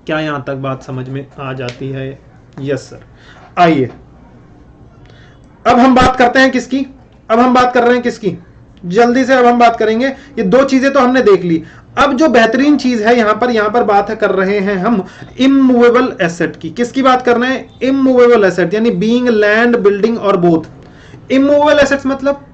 क्या यहां तक बात समझ में आ जाती है? Yes sir. आइए अब हम बात करते हैं किसकी, अब हम बात कर रहे हैं किसकी, जल्दी से अब हम बात करेंगे। ये दो चीजें तो हमने देख ली। अब जो बेहतरीन चीज है यहां पर बात है कर रहे हैं हम इमूवेबल एसेट की। किसकी बात कर रहे हैं? इमूवेबल एसेट, यानी बीइंग लैंड, बिल्डिंग और बोथ। इमूवेबल एसेट्स मतलब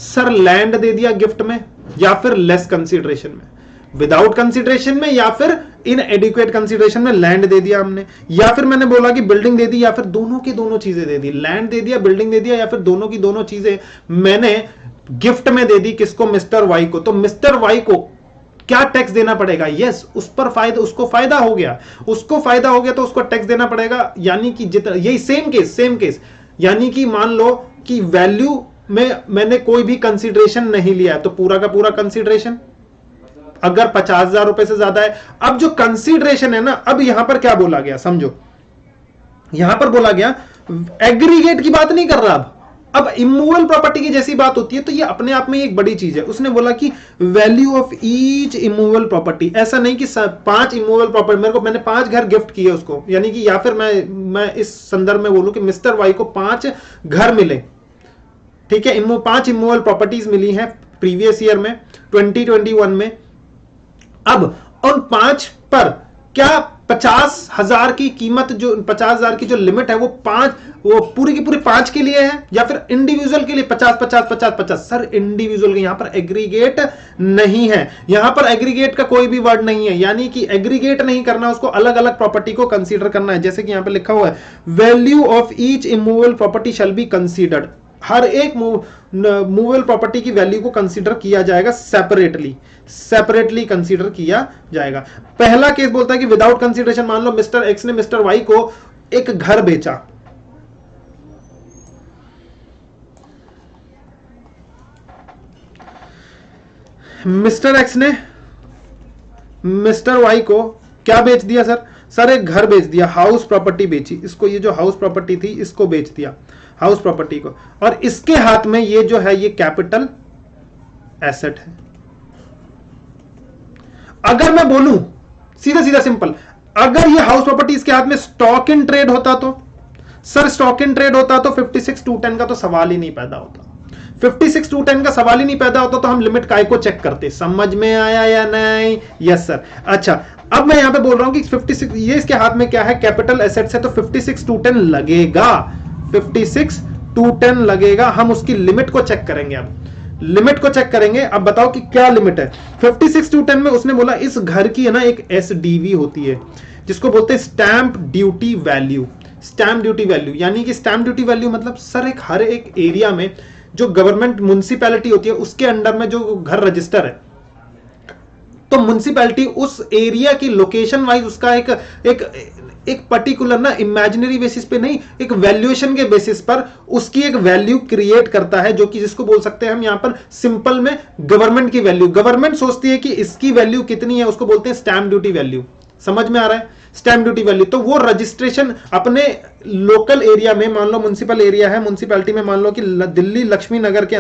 सर लैंड दे दिया गिफ्ट में, या फिर लेस कंसीडरेशन में, विदाउट कंसीडरेशन में, या फिर इन एडिक्वेट कंसीडरेशन में लैंड दे दिया हमने, या फिर मैंने बोला कि बिल्डिंग दे दी, या फिर दोनों की दोनों चीजें दे दी, लैंड दे दिया, बिल्डिंग दे दिया, या फिर दोनों की दोनों चीजें मैंने गिफ्ट में दे दी। किसको? मिस्टर वाई को। तो मिस्टर वाई को क्या टैक्स देना पड़ेगा? यस, उस पर फायदा, उसको फायदा हो गया, उसको फायदा हो गया तो उसको टैक्स देना पड़ेगा। यानी कि जितना, यही सेम केस, यानी कि मान लो कि वैल्यू में मैंने कोई भी कंसीडरेशन नहीं लिया है तो पूरा का पूरा कंसीडरेशन, अगर 50,000 रुपए से ज्यादा है। अब जो कंसीडरेशन है ना, अब यहां पर क्या बोला गया समझो, यहां पर बोला गया एग्रीगेट की बात नहीं कर रहा। अब इमूवेबल प्रॉपर्टी की जैसी बात होती है तो ये अपने आप में एक बड़ी चीज है। उसने बोला कि value of each immovable property, ऐसा नहीं कि 5 इमूवेबल प्रॉपर्टी, मैंने 5 घर गिफ्ट किए उसको, यानी कि या फिर मैं इस संदर्भ में बोलूं कि मिस्टर वाई को 5 घर मिले, ठीक है, 5 इमूवेबल प्रॉपर्टीज मिली हैं प्रीवियस ईयर में 2021 में। अब उन 5 पर क्या 50,000 की कीमत, जो 50,000 की जो लिमिट है वो पूरी की पूरी 5 के लिए है, या फिर इंडिविजुअल के लिए 50 50 50 50? सर इंडिविजुअल के, यहां पर एग्रीगेट नहीं है, यहां पर एग्रीगेट का कोई भी वर्ड नहीं है। यानी कि एग्रीगेट नहीं करना, उसको अलग अलग प्रॉपर्टी को कंसीडर करना है। जैसे कि यहां पर लिखा हुआ है value of each immovable property shall be considered, हर एक मूवेबल प्रॉपर्टी की वैल्यू को कंसीडर किया जाएगा सेपरेटली कंसीडर किया जाएगा। पहला केस बोलता है कि विदाउट कंसीडरेशन, मान लो मिस्टर एक्स ने मिस्टर वाई को एक घर बेचा, मिस्टर एक्स ने मिस्टर वाई को क्या बेच दिया सर एक घर बेच दिया, हाउस प्रॉपर्टी बेची इसको, ये जो हाउस प्रॉपर्टी थी इसको बेच दिया, हाउस प्रॉपर्टी को, और इसके हाथ में ये जो है ये कैपिटल एसेट है। अगर मैं बोलूं सीधा सिंपल, अगर ये हाउस प्रॉपर्टी इसके हाथ में स्टॉक इन ट्रेड होता तो सर, स्टॉक इन ट्रेड होता तो 56(2)(10) का तो सवाल ही नहीं पैदा होता। 56(2)(10) का सवाल ही नहीं पैदा होता तो हम लिमिट काय को चेक करते। समझ में आया या नहीं? Yes sir. अच्छा, अब मैं यहां पे बोल रहा हूं कि 56, ये इसके हाथ में क्या है? कैपिटल एसेट्स है, तो 56(2)(10) लगेगा, 56(2)(10) लगेगा। हम उसकी लिमिट को चेक करेंगे, अब लिमिट को चेक करेंगे। अब बताओ कि क्या लिमिट है 56(2)(10) में? उसने बोला इस घर की है ना एक एसडीवी होती है, जिसको बोलते हैं stamp duty value. Stamp duty value यानी कि स्टैंप ड्यूटी वैल्यू मतलब सर हर एक एरिया में जो गवर्नमेंट म्युनिसिपैलिटी होती है उसके अंडर में जो घर रजिस्टर है, तो म्युनिसिपैलिटी उस एरिया की लोकेशन वाइज उसका एक पर्टिकुलर ना इमेजिनरी बेसिस पे नहीं, एक वैल्यूएशन के बेसिस पर उसकी एक वैल्यू क्रिएट करता है, जो कि जिसको बोल सकते हैं हम यहां पर सिंपल में गवर्नमेंट की वैल्यू। गवर्नमेंट सोचती है कि इसकी वैल्यू कितनी है, उसको बोलते हैं स्टैंप ड्यूटी वैल्यू। समझ में आ रहा है? स्टैंप ड्यूटी वैल्यू, तो वो रजिस्ट्रेशन अपने लोकल एरिया में, मान लो म्युनिसिपल एरिया है, म्युनिसिपैलिटी में मान लो कि दिल्ली लक्ष्मी नगर के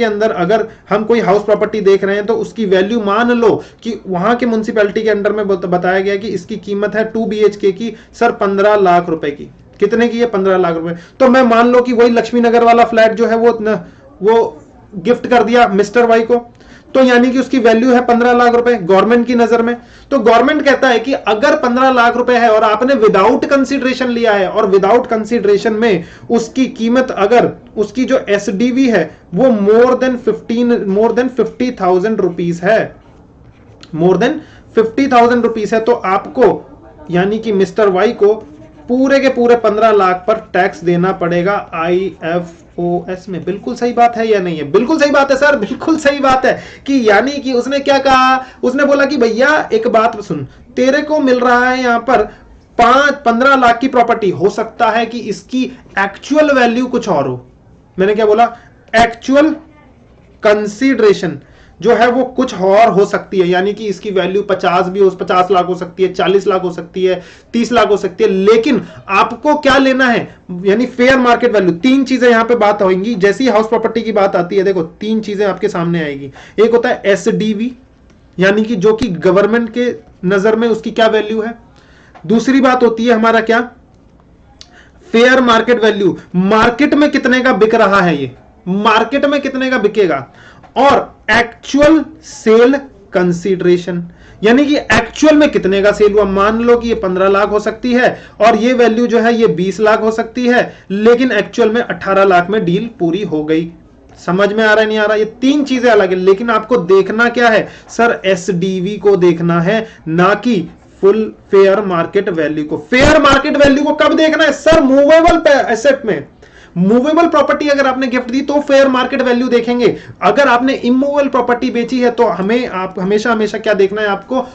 अंदर अगर हम कोई हाउस प्रॉपर्टी देख रहे हैं तो उसकी वैल्यू मान लो कि वहां के म्युनिसिपैलिटी के अंडर में बताया गया कि इसकी कीमत है 2 BHK की सर 15 लाख रुपए की। कितने की है? 15 लाख रुपए। तो मैं मान लो कि वही लक्ष्मी नगर वाला फ्लैट जो है वो गिफ्ट कर दिया मिस्टर वाई को, तो यानी कि उसकी वैल्यू है 15 लाख रुपए गवर्नमेंट की नजर में। तो गवर्नमेंट कहता है कि अगर 15 लाख रुपए है और आपने विदाउट कंसीडरेशन लिया है, और विदाउट कंसीडरेशन में उसकी कीमत, अगर उसकी जो एसडीवी है वो मोर देन 50,000 रुपीज है, मोर देन 50,000 रुपीज है, तो आपको यानी कि मिस्टर वाई को पूरे के पूरे 15 लाख पर टैक्स देना पड़ेगा IFOS में। बिल्कुल सही बात है या नहीं है? बिल्कुल सही बात है सर, बिल्कुल सही बात है। कि यानी कि उसने क्या कहा? उसने बोला कि भैया एक बात सुन, तेरे को मिल रहा है यहां पर 15 लाख की प्रॉपर्टी, हो सकता है कि इसकी एक्चुअल वैल्यू कुछ और हो। मैंने क्या बोला? एक्चुअल कंसीडरेशन जो है वो कुछ और हो सकती है, यानी कि इसकी वैल्यू 50 लाख हो सकती है, 40 लाख हो सकती है, 30 लाख हो सकती है, लेकिन आपको क्या लेना है? यानी फेयर मार्केट वैल्यू। 3 चीजें यहां पे बात होंगी। जैसी हाउस प्रॉपर्टी की बात आती है, देखो 3 चीजें आपके सामने आएगी। एक होता है एसडीवी, यानी कि जो कि गवर्नमेंट के नजर में उसकी क्या वैल्यू है। दूसरी बात होती है हमारा क्या, फेयर मार्केट वैल्यू, मार्केट में कितने का बिक रहा है, ये मार्केट में कितने का बिकेगा। और एक्चुअल सेल कंसीडरेशन, यानी कि एक्चुअल में कितने का सेल हुआ। मान लो कि ये 15 लाख हो सकती है और ये वैल्यू जो है ये 20 लाख हो सकती है, लेकिन एक्चुअल में 18 लाख में डील पूरी हो गई। समझ में आ रहा है नहीं आ रहा, ये तीन चीजें अलग है, लेकिन आपको देखना क्या है सर, एसडीवी को देखना है, ना कि फुल फेयर मार्केट वैल्यू को। फेयर मार्केट वैल्यू को कब देखना है सर, मूवेबल एसेट में, मूवेबल प्रॉपर्टी अगर आपने गिफ्ट दी तो फेयर मार्केट वैल्यू देखेंगे। अगर आपने इमूवेबल प्रॉपर्टी बेची है तो हमें आप हमेशा हमेशा क्या देखना है, आपको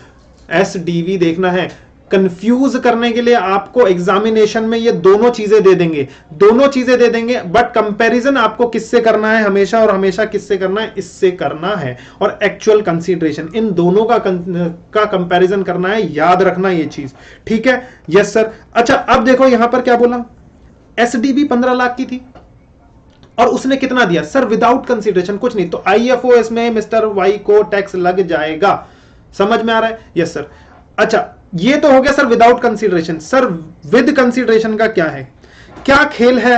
एसडीवी देखना है। कंफ्यूज करने के लिए आपको एग्जामिनेशन में ये दोनों चीजें दे देंगे, दोनों चीजें दे देंगे, बट कंपैरिजन आपको किससे करना है हमेशा, और हमेशा किससे करना है, इससे करना है। और एक्चुअल कंसीडरेशन, इन दोनों का कंपैरिजन करना है, याद रखना ये चीज, ठीक है। Yes sir. अच्छा अब देखो यहां पर क्या बोला, एसडीबी 15 लाख की थी और उसने कितना दिया सर, विदाउट कंसीडरेशन कुछ नहीं, तो आईएफओएस में मिस्टर वाई को टैक्स लग जाएगा। समझ में आ रहा है। Yes sir. अच्छा ये तो हो गया sir without consideration. Sir with consideration का क्या है, क्या खेल है,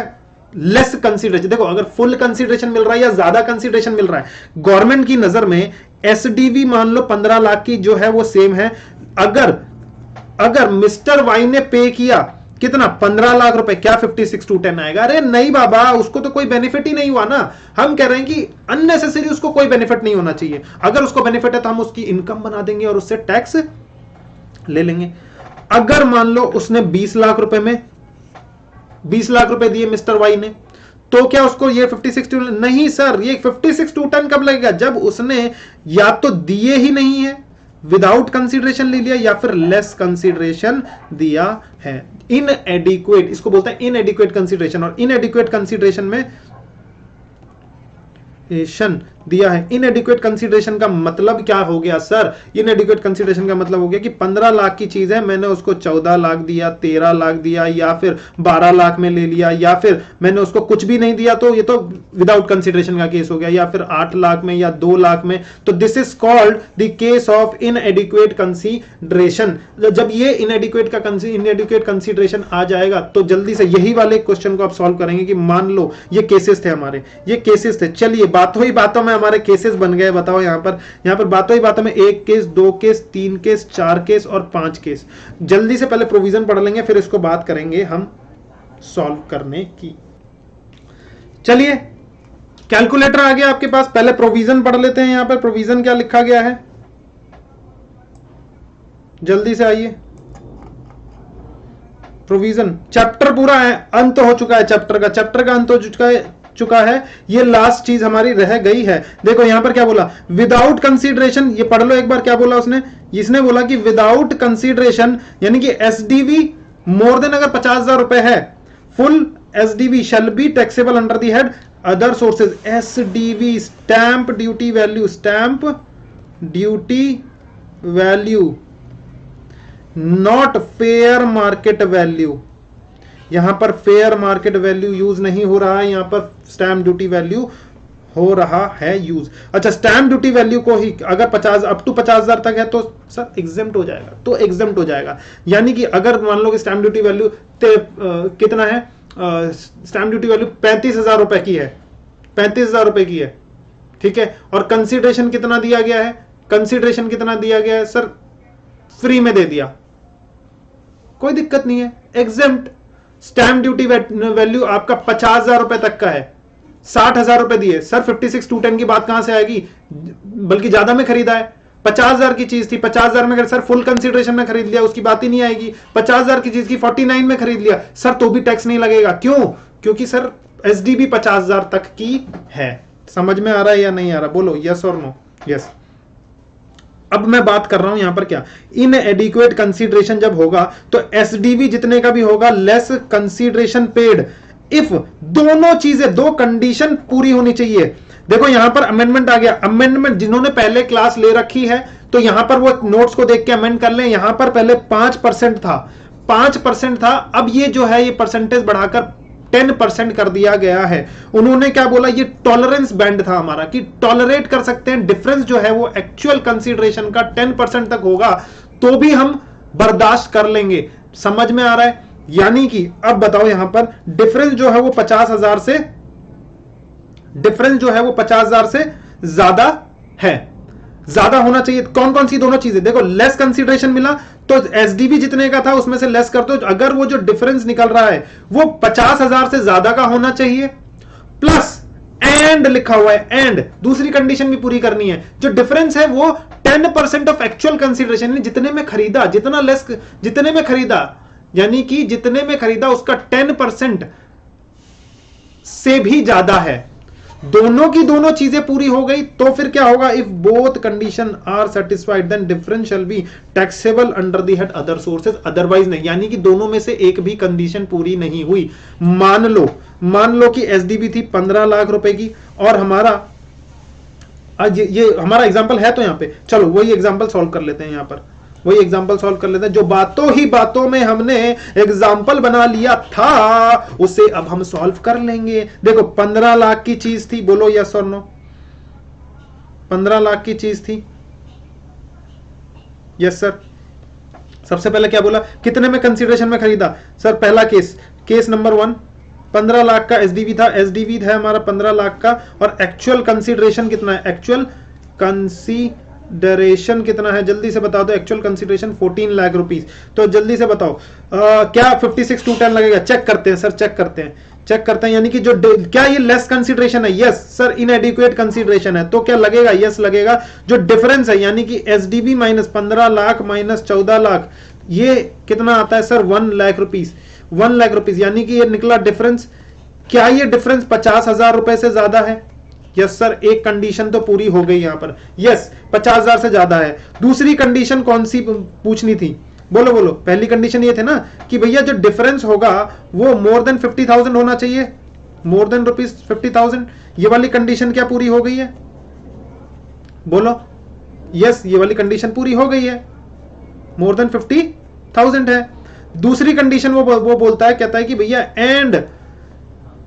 लेस कंसीडरेशन। देखो अगर फुल कंसीडरेशन मिल रहा है या ज्यादा कंसीडरेशन मिल रहा है, गवर्नमेंट की नजर में एसडीवी मान लो 15 लाख की जो है वो सेम है। अगर मिस्टर वाई ने पे किया कितना, 15 लाख रुपए, क्या 56(2)(10) आएगा? अरे नहीं बाबा, उसको तो कोई बेनिफिट ही नहीं हुआ ना। हम कह रहे हैं कि अननेसेसरी उसको कोई बेनिफिट नहीं होना चाहिए। अगर उसको बेनिफिट है तो हम उसकी इनकम बना देंगे और उससे टैक्स ले लेंगे। अगर मान लो उसने 20 लाख रुपए में 20 लाख रुपए दिए मिस्टर वाई ने, तो क्या उसको ये 56(2)? नहीं सर, ये 56(2)(10) कब लगेगा, जब उसने या तो दिए ही नहीं है, विदाउट कंसीडरेशन ले लिया, या फिर लेस कंसीडरेशन दिया है। इनएडिक्वेट, इसको बोलते हैं इनएडिक्वेट कंसीडरेशन। और इनएडिक्वेट कंसीडरेशन में दिया है। इनएडिक्वेट कंसीडरेशन का मतलब क्या हो गया सर, इनएडिक्वेट कंसीडरेशन का मतलब हो गया कि 15 लाख की चीज है, मैंने उसको 14 लाख दिया, 13 लाख दिया, या फिर 12 लाख में ले लिया, या फिर मैंने उसको कुछ भी नहीं दिया, तो ये तो विदाउट कंसीडरेशन का केस हो गया, या फिर 8 लाख में या 2 लाख में। तो this is called the case of इनएडिक्वेट consideration. जब ये इनएडिक्वेट कंसीडरेशन आ जाएगा तो जल्दी से यही वाले क्वेश्चन को आप सॉल्व करेंगे कि मान लो ये केसेस थे हमारे, ये केसेस थे। चलिए बातों ही बातों में हमारे केसेस बन गए। बताओ यहां पर बातों ही बातों में 1 केस, 2 केस, 3 केस, 4 केस और 5 केस। जल्दी से पहले प्रोविजन पढ़ लेंगे, फिर इसको बात करेंगे हम सॉल्व करने की। चलिए कैलकुलेटर आ गया आपके पास, पहले प्रोविजन पढ़ लेते हैं। यहां पर प्रोविजन क्या लिखा गया है, जल्दी से आइए। प्रोविजन चैप्टर पूरा है, अंत हो चुका है चैप्टर का अंत हो चुका है। ये लास्ट चीज हमारी रह गई है। देखो यहां पर क्या बोला, विदाउट कंसीडरेशन, ये पढ़ लो एक बार क्या बोला उसने। इसने बोला कि विदाउट कंसीडरेशन, यानी कि एसडीवी मोर देन अगर 50,000 रुपए है, full SDV shell be taxable under the head other sources. SDV stamp duty value, stamp duty value, not fair market value. यहां पर फेयर मार्केट वैल्यू यूज नहीं हो रहा है, यहां पर स्टैंप ड्यूटी वैल्यू हो रहा है यूज। अच्छा स्टैंप ड्यूटी वैल्यू को ही अगर 50 अप टू 50,000 तक है तो सर एग्जेम्प्ट हो जाएगा, तो एग्जेम्प्ट हो जाएगा। यानी कि अगर मान लो कि स्टैंप ड्यूटी वैल्यू कितना है, स्टैंप ड्यूटी वैल्यू 35,000 रुपए की है, 35,000 रुपए की है, ठीक है। और कंसीडरेशन कितना दिया गया है, कंसीडरेशन कितना दिया गया है सर, फ्री में दे दिया, कोई दिक्कत नहीं है, एग्जेम्प्ट। स्टैंप ड्यूटी वैल्यू आपका 50,000 रुपए तक का है, 60,000 रुपए दिए सर, 56(2)(10) की बात कहां से आएगी, बल्कि ज्यादा में खरीदा है। 50,000 की चीज थी, 50,000 में सर फुल कंसीडरेशन में खरीद लिया, उसकी बात ही नहीं आएगी। 50,000 की चीज की 49 में खरीद लिया सर, तो भी टैक्स नहीं लगेगा। क्यों? क्योंकि सर एसडीबी 50,000 तक की है। समझ में आ रहा है या नहीं आ रहा, बोलो यस और नो। यस। अब मैं बात कर रहा हूं यहां पर क्या, इनएडिक्वेट कंसीडरेशन जब होगा तो एसडीवी जितने का भी होगा लेस कंसीडरेशन पेड इफ दोनों चीजें, दो कंडीशन पूरी होनी चाहिए। देखो यहां पर अमेंडमेंट आ गया, अमेंडमेंट जिन्होंने पहले क्लास ले रखी है तो यहां पर वो नोट्स को देख के अमेंड कर लें। यहां पर पहले 5% था, 5% था, अब ये जो है ये परसेंटेज बढ़ाकर 10% कर दिया गया है। उन्होंने क्या बोला, ये टॉलरेंस बैंड था हमारा कि टॉलरेट कर सकते हैं, डिफरेंस जो है वो एक्चुअल कंसीडरेशन का 10% तक होगा तो भी हम बर्दाश्त कर लेंगे। समझ में आ रहा है? यानी कि अब बताओ यहां पर डिफरेंस जो है वो 50,000 से, डिफरेंस जो है वो 50,000 से ज्यादा है, ज्यादा होना चाहिए। कौन कौन सी दोनों चीजें? देखो, लेस कंसीडरेशन मिला तो एसडीबी जितने का था उसमें से लेस कर दो। अगर वो जो डिफरेंस निकल रहा है वो 50,000 से ज्यादा का होना चाहिए, प्लस एंड लिखा हुआ है, एंड दूसरी कंडीशन भी पूरी करनी है। जो डिफरेंस है वो 10% ऑफ एक्चुअल कंसीडरेशन, जितने में खरीदा, जितना लेस, जितने में खरीदा, यानी कि जितने में खरीदा उसका 10% से भी ज्यादा है। दोनों की दोनों चीजें पूरी हो गई तो फिर क्या होगा? If both condition are satisfied then difference shall be taxable under the head other sources, otherwise नहीं। यानी कि दोनों में से एक भी कंडीशन पूरी नहीं हुई। मान लो कि एसडीबी थी 15 लाख रुपए की, और हमारा आज ये हमारा एग्जांपल है, तो यहां पे चलो वही एग्जांपल सॉल्व कर लेते हैं। यहां पर वही एग्जांपल सॉल्व कर लेते हैं जो बातों ही बातों में हमने एग्जांपल बना लिया था, उसे अब हम सॉल्व कर लेंगे। देखो 15 लाख की चीज थी, बोलो यस और नो। 15 लाख की चीज थी, यस सर। सबसे पहले क्या बोला? कितने में कंसीडरेशन में खरीदा? सर पहला केस नंबर 1 15 लाख का एसडीवी था, एसडीवी है हमारा 15 लाख का, और एक्चुअल कंसीडरेशन कितना है? एक्चुअल कंसीडरेशन कितना है? जल्दी से बता दो। Actual consideration 14 lakh rupees. तो जल्दी से बताओ क्या 56,210 लगेगा? चेक करते हैं सर, चेक करते हैं। यानी कि जो क्या ये लेस कंसीडरेशन है? Yes sir. इनएडिक्वेट कंसीडरेशन है तो क्या लगेगा? यस लगेगा। जो डिफरेंस है यानी कि SDB minus 15 lakh minus 14 lakh, ये कितना आता है sir? 1 lakh rupees. 1 lakh rupees, यानी कि ये निकला डिफरेंस। क्या ये डिफरेंस 50,000 रुपए से ज्यादा है? Yes sir. एक कंडीशन तो पूरी हो गई यहां पर, यस 50,000 से ज्यादा है। दूसरी कंडीशन कौन सी पूछनी थी? बोलो बोलो। पहली कंडीशन ये थे ना कि भैया जो डिफरेंस होगा वो मोर देन 50,000 होना चाहिए, मोर देन रुपीज 50,000। ये वाली कंडीशन क्या पूरी हो गई है? बोलो यस, ये वाली कंडीशन पूरी हो गई है, मोर देन 50,000 है। दूसरी कंडीशन वो बोलता है, कहता है कि भैया एंड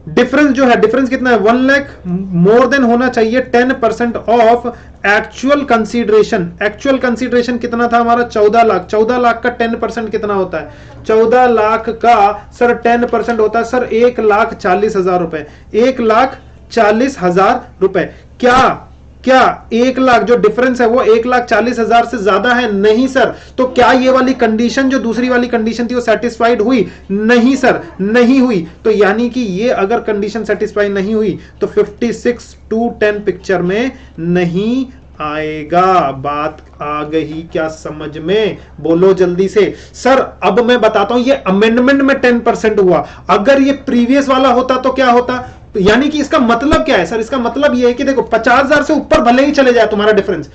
डिफरेंस जो है, डिफरेंस कितना है? 1 लाख, मोर देन होना चाहिए 10% of actual consideration. Actual consideration कितना था हमारा? 14 लाख। 14 लाख का 10% कितना होता है? 14 लाख का सर 10% होता है सर 1,40,000 रुपए। 1,40,000 रुपए। क्या 1 लाख जो डिफरेंस है वो 1,40,000 से ज्यादा है? नहीं सर। तो क्या ये वाली कंडीशन जो दूसरी वाली कंडीशन थी वो सेटिस्फाइड हुई? नहीं सर, नहीं हुई। तो यानी कि ये अगर कंडीशन सेटिस्फाइड नहीं हुई तो 56,210 पिक्चर में नहीं आएगा। बात आ गई क्या समझ में? बोलो जल्दी से। सर अब मैं बताता हूं, ये अमेंडमेंट में 10% हुआ। अगर ये प्रीवियस वाला होता तो क्या होता? यानी कि इसका मतलब क्या है सर? इसका मतलब यह है कि देखो 50,000 से ऊपर भले ही चले जाए तुम्हारा डिफरेंस,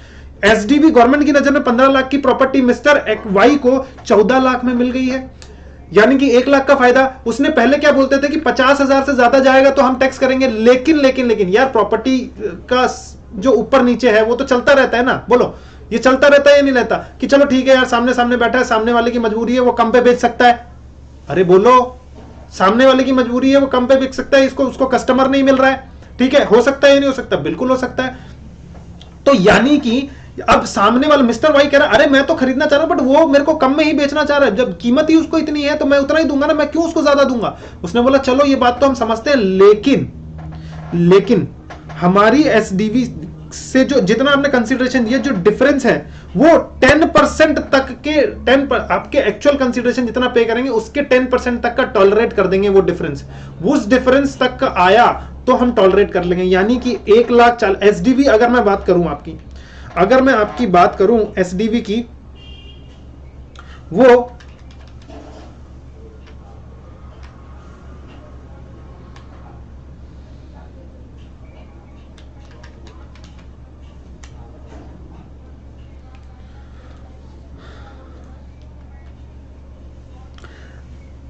एसडीबी गवर्नमेंट की नजर में 15 लाख की प्रॉपर्टी मिस्टर वाई को 14 लाख में मिल गई है, यानी कि 1 लाख का फायदा। उसने पहले क्या बोलते थे कि 50,000 से ज्यादा जाएगा तो हम टैक्स करेंगे, लेकिन यार प्रॉपर्टी का जो ऊपर नीचे है वो तो चलता रहता है ना। बोलो ये चलता रहता है या नहीं रहता? कि चलो ठीक है यार, सामने बैठा है, सामने वाले की मजबूरी है, वो कम पे बेच सकता है। अरे बोलो, सामने वाले की मजबूरी है, वो कम पे बिक सकता है, उसको कस्टमर नहीं मिल रहा है, ठीक है। हो सकता है या नहीं हो सकता? बिल्कुल हो सकता है। तो यानी कि अब सामने वाला मिस्टर वाई कह रहा है अरे मैं तो खरीदना चाह रहा हूं बट वो मेरे को कम में ही बेचना चाह रहा है, जब कीमत ही उसको इतनी है तो मैं उतना ही दूंगा ना, मैं क्यों उसको ज्यादा दूंगा। उसने बोला चलो ये बात तो हम समझते हैं, लेकिन हमारी एसडीवी से जो जितना आपने कंसीडरेशन दिया, जो डिफरेंस है वो 10% तक के आपके एक्चुअल कंसीडरेशन जितना पे करेंगे उसके 10% तक का टॉलरेट कर देंगे। वो डिफरेंस, उस डिफरेंस तक का आया तो हम टॉलरेट कर लेंगे। यानी कि 1,40,000 एसडीवी अगर मैं बात करूं आपकी, अगर मैं आपकी बात करूं एसडीवी की, वो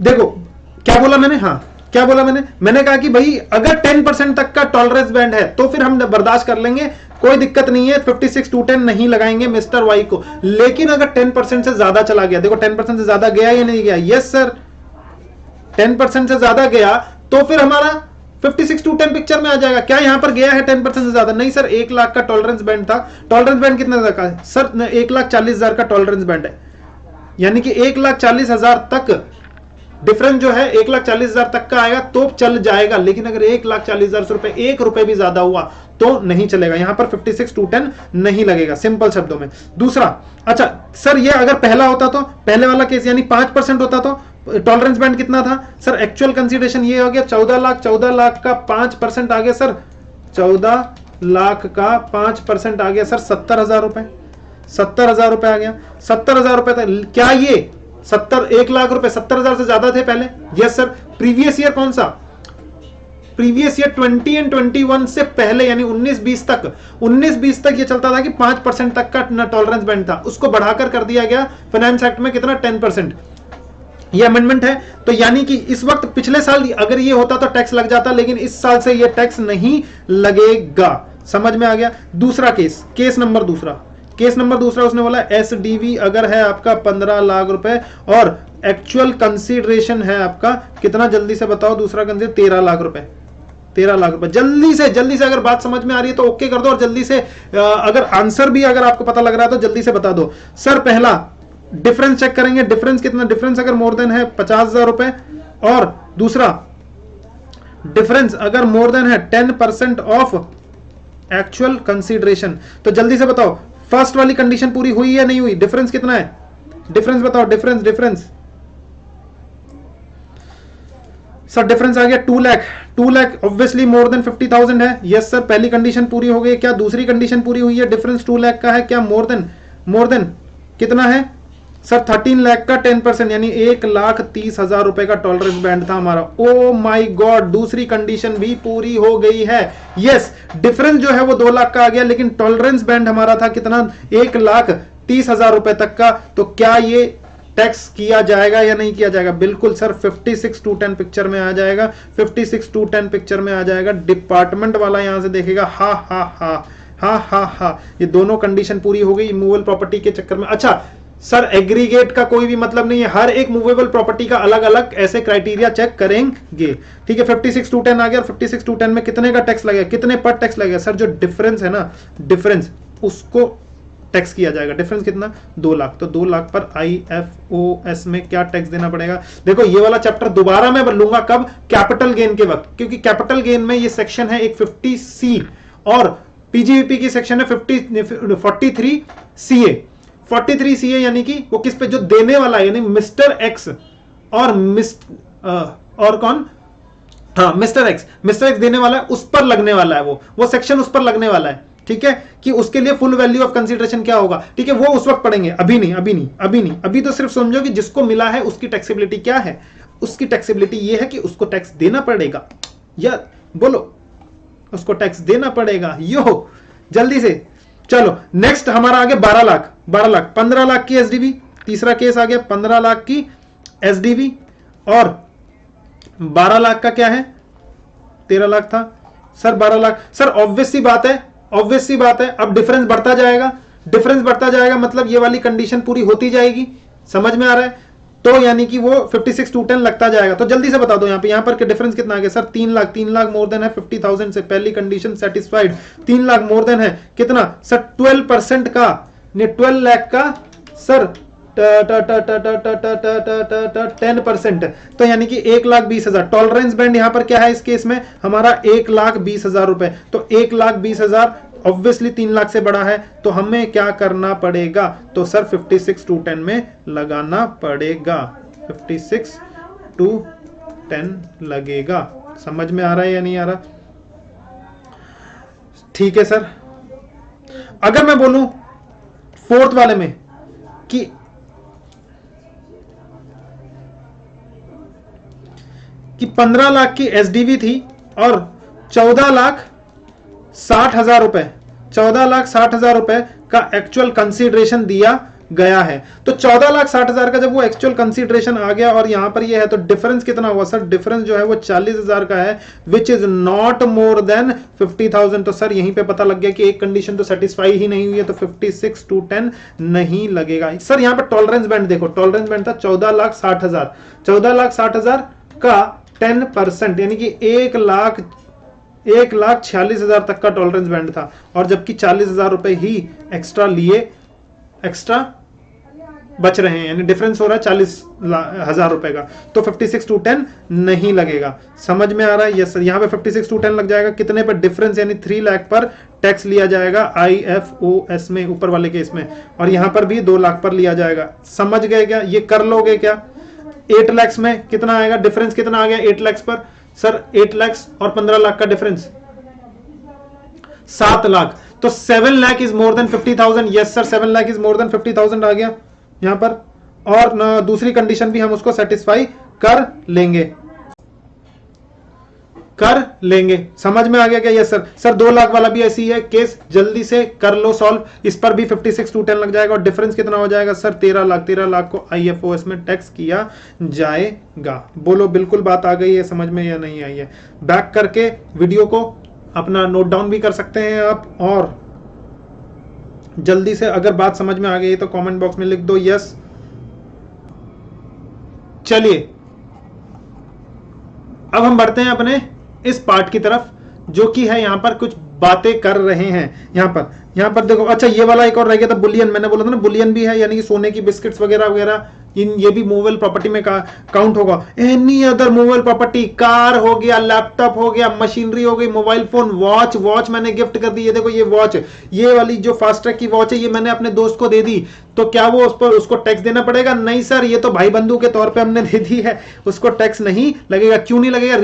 देखो क्या बोला मैंने, हाँ क्या बोला मैंने कहा कि भाई अगर 10% तक का टॉलरेंस बैंड है तो फिर हम बर्दाश्त कर लेंगे, कोई दिक्कत नहीं है, 56,210 नहीं लगाएंगे मिस्टर वाई को। लेकिन अगर 10% से ज्यादा चला गया, देखो 10% से ज्यादा गया या नहीं गया? यस सर, 10% से ज्यादा गया तो फिर हमारा 56,210 पिक्चर में आ जाएगा। क्या यहां पर गया है 10% से ज्यादा? नहीं सर, 1 लाख का टॉलरेंस बैंड था। टॉलरेंस बैंड कितना का सर? 1,40,000 का टॉलरेंस बैंड है। यानी कि 1,40,000 तक डिफरेंस जो है 1,40,000 तक का आएगा तो चल जाएगा, लेकिन अगर 1,40,000 रुपए 1 रुपए भी ज्यादा हुआ तो नहीं चलेगा, यहां पर 56,210 नहीं लगेगा, सिंपल शब्दों में। दूसरा, अच्छा सर ये अगर पहला होता तो, पहले वाला केस यानी 5% होता तो टॉलरेंस बैंड कितना था सर? एक्चुअल कंसीडरेशन ये हो गया 14 लाख, 14 लाख का 5% आ गया सर, 14 लाख का 5% आ गया सर 70,000 रुपए, 70,000 रुपए आ गया, 70,000 रुपए था। क्या ये 1 लाख रुपए 70,000 से ज्यादा थे पहले? Yes sir. प्रीवियस ईयर कौन सा? प्रीवियस ईयर 20 एंड 21 से पहले यानी 19-20 तक, 19-20 तक ये चलता था कि 5% तक का टॉलरेंस बैंड था, उसको बढ़ाकर कर दिया गया फाइनेंस एक्ट में कितना? 10%। ये अमेंडमेंट है। तो यानी कि इस वक्त पिछले साल अगर ये होता तो टैक्स लग जाता, लेकिन इस साल से ये टैक्स नहीं लगेगा। समझ में आ गया? दूसरा केस, केस नंबर दूसरा उसने बोला एसडीवी अगर है आपका 15 लाख रुपए और एक्चुअल कंसीडरेशन है आपका कितना? जल्दी से बताओ। दूसरा कंसीडर 13 लाख रुपए, 13 लाख रुपए। जल्दी से अगर बात समझ में आ रही है तो ओके कर दो, और जल्दी से अगर आंसर भी अगर आपको पता लग रहा है तो जल्दी से बता दो। सर पहला डिफरेंस चेक करेंगे, डिफरेंस कितना? डिफरेंस अगर मोर देन है 50,000 रुपए, और दूसरा डिफरेंस अगर मोर देन है 10% ऑफ एक्चुअल कंसीडरेशन। तो जल्दी से बताओ फर्स्ट वाली कंडीशन पूरी हुई या नहीं हुई? डिफरेंस कितना है? डिफरेंस बताओ, डिफरेंस सर डिफरेंस आ गया 2 lakh. 2 lakh obviously more than 50,000 है। यस सर, पहली कंडीशन पूरी हो गई। क्या दूसरी कंडीशन पूरी हुई है? डिफरेंस 2 लाख का है। क्या मोर देन कितना है सर? 13 लाख का 10% यानी 1,30,000 रुपए का टॉलरेंस बैंड था हमारा। ओ माय गॉड, दूसरी कंडीशन भी पूरी हो गई है। यस, डिफरेंस जो है वो 2 लाख का आ गया, लेकिन टॉलरेंस बैंड हमारा था कितना? 1,30,000 रुपए तक का। तो क्या ये टैक्स किया जाएगा या नहीं किया जाएगा? बिल्कुल सर, 56,210 पिक्चर में आ जाएगा, 56,210 पिक्चर में आ जाएगा। डिपार्टमेंट वाला यहां से देखेगा हा हा हा हा हा हा, ये दोनों कंडीशन पूरी हो गई मूवेबल प्रॉपर्टी के चक्कर में। अच्छा सर, एग्रीगेट का कोई भी मतलब नहीं है, हर एक मूवेबल प्रॉपर्टी का अलग अलग ऐसे क्राइटेरिया चेक करेंगे। ठीक है, 56,210 आ गया, और 56,210 में कितने का टैक्स लगेगा? कितने पर टैक्स लगेगा सर? जो डिफरेंस है ना, डिफरेंस उसको टैक्स किया जाएगा। डिफरेंस कितना? 2 लाख। तो 2 लाख पर IFOS में क्या टैक्स देना पड़ेगा? देखो ये वाला चैप्टर दोबारा मैं लूंगा कब? कैपिटल गेन के वक्त, क्योंकि कैपिटल गेन में ये सेक्शन है एक 50C और पीजीवीपी की सेक्शन है 43CA। 43CA यानी कि वो किस पे? जो देने वाला है, यानी मिस्टर एक्स और कौन? हाँ, मिस्टर एक्स देने वाला है, उस पर लगने वाला है वो सेक्शन उस पर लगने वाला है। ठीक है, कि उसके लिए फुल वैल्यू ऑफ कंसीडरेशन क्या होगा। ठीक है, वो उस वक्त पढ़ेंगे, अभी नहीं। अभी तो सिर्फ समझो कि जिसको मिला है उसकी टैक्सेबिलिटी क्या है। उसकी टैक्सेबिलिटी ये है कि उसको टैक्स देना पड़ेगा, या बोलो उसको टैक्स देना पड़ेगा। यो जल्दी से चलो, नेक्स्ट हमारा आ गया 12 लाख। 15 लाख की एसडीवी, तीसरा केस आ गया 15 लाख की एसडीवी, और 12 लाख का क्या है? 13 लाख था सर, 12 लाख। सर ऑब्वियस सी बात है, अब डिफरेंस बढ़ता जाएगा, मतलब ये वाली कंडीशन पूरी होती जाएगी। समझ में आ रहा है? तो यानी कि वो 56,210 लगता जाएगा। तो जल्दी से बता दो यहाँ पर डिफरेंस कितना आ गया सर? 3 लाख मोर देन है 50,000 से, पहली condition satisfied. 3 lakh more than है कितना सर? 12% का, 12 लाख का सर 10%, तो यानी कि 1,20,000। टॉलरेंस बैंड यहां पर क्या है इस केस में? हमारा 1,20,000 रुपए। तो 1,20,000 ऑब्वियसली 3 लाख से बड़ा है, तो हमें क्या करना पड़ेगा? तो सर 56,210 में लगाना पड़ेगा, 56,210 लगेगा। समझ में आ रहा है या नहीं आ रहा? ठीक है सर। अगर मैं बोलूं फोर्थ वाले में कि 15 लाख की एसडीवी थी और 14,60,000 रुपए, 14,60,000 रुपए का एक्चुअल कंसीडरेशन दिया गया है। तो 14,60,000 का जब वो एक्चुअल कंसीडरेशन आ गया और यहां पर ये है, तो डिफरेंस कितना हुआ सर? डिफरेंस जो है वो 40,000 का है, which is not more than 50,000। तो सर यहीं पे पता लग गया कि एक कंडीशन तो सेटिस्फाई ही नहीं हुई है, तो 56,210 नहीं लगेगा। सर यहां पर टॉलरेंस बैंड देखो, टॉलरेंस बैंड था 14,60,000, 14,60,000 का 10% यानी कि 1,46,000 तक का टॉलरेंस बैंड था, और जबकि 40,000 रुपए ही एक्स्ट्रा लिए, एक्स्ट्रा बच रहे हैं, यानी डिफरेंस हो रहा है 40,000 रुपए का, तो 56 टू 10 नहीं लगेगा। समझ में आ रहा है? Yes sir. यहाँ पे 56 टू 10 लग जाएगा, कितने पर डिफरेंस, यानी 3 लाख पर टैक्स लिया जाएगा IFOS में, ऊपर वाले केस में, और यहाँ पर भी 2 लाख पर लिया जाएगा। समझ गए क्या? ये कर लोगे क्या? 8 लाख में कितना आएगा डिफरेंस, कितना आ गया 8 लाख पर? सर 8 लाख और 15 लाख का डिफरेंस 7 लाख, तो 7 lakh is more than 50,000। Yes sir, 7 lakh is more than 50,000 आ गया यहां पर, और दूसरी कंडीशन भी हम उसको सेटिस्फाई कर लेंगे। समझ में आ गया क्या? Yes sir. सर 2 लाख वाला भी ऐसी है केस, जल्दी से कर लो सॉल्व, इस पर भी 56 टू 10 लग जाएगा, और डिफरेंस कितना हो जाएगा सर? 13 लाख। 13 लाख को IFOS में टैक्स किया जाएगा। बोलो बिल्कुल बात आ गई है समझ में या नहीं आई है? बैक करके वीडियो को अपना नोट डाउन भी कर सकते हैं आप, और जल्दी से अगर बात समझ में आ गई तो कमेंट बॉक्स में लिख दो यस। चलिए अब हम बढ़ते हैं अपने इस पार्ट की तरफ, जो कि है यहां पर कुछ बातें कर रहे हैं। यहां पर देखो, अच्छा ये वाला एक और रह गया था, बुलियन। मैंने बोला था ना बुलियन भी है, यानी कि सोने की बिस्किट्स वगैरह वगैरह, ये भी मूवेबल प्रॉपर्टी में काउंट होगा। Any other movable property, car हो गया, लैपटॉप हो गया, मशीनरी हो गई, मोबाइल फोन, वॉच मैंने गिफ्ट कर दी। ये देखो ये वॉच, ये वाली जो फास्ट ट्रैक की वॉच है, ये मैंने अपने दोस्त को दे दी, तो क्या वो उस पर उसको टैक्स देना पड़ेगा? नहीं सर, ये तो भाई बंधु के तौर पे हमने दे दी है, उसको टैक्स नहीं लगेगा। क्यों नहीं लगेगा?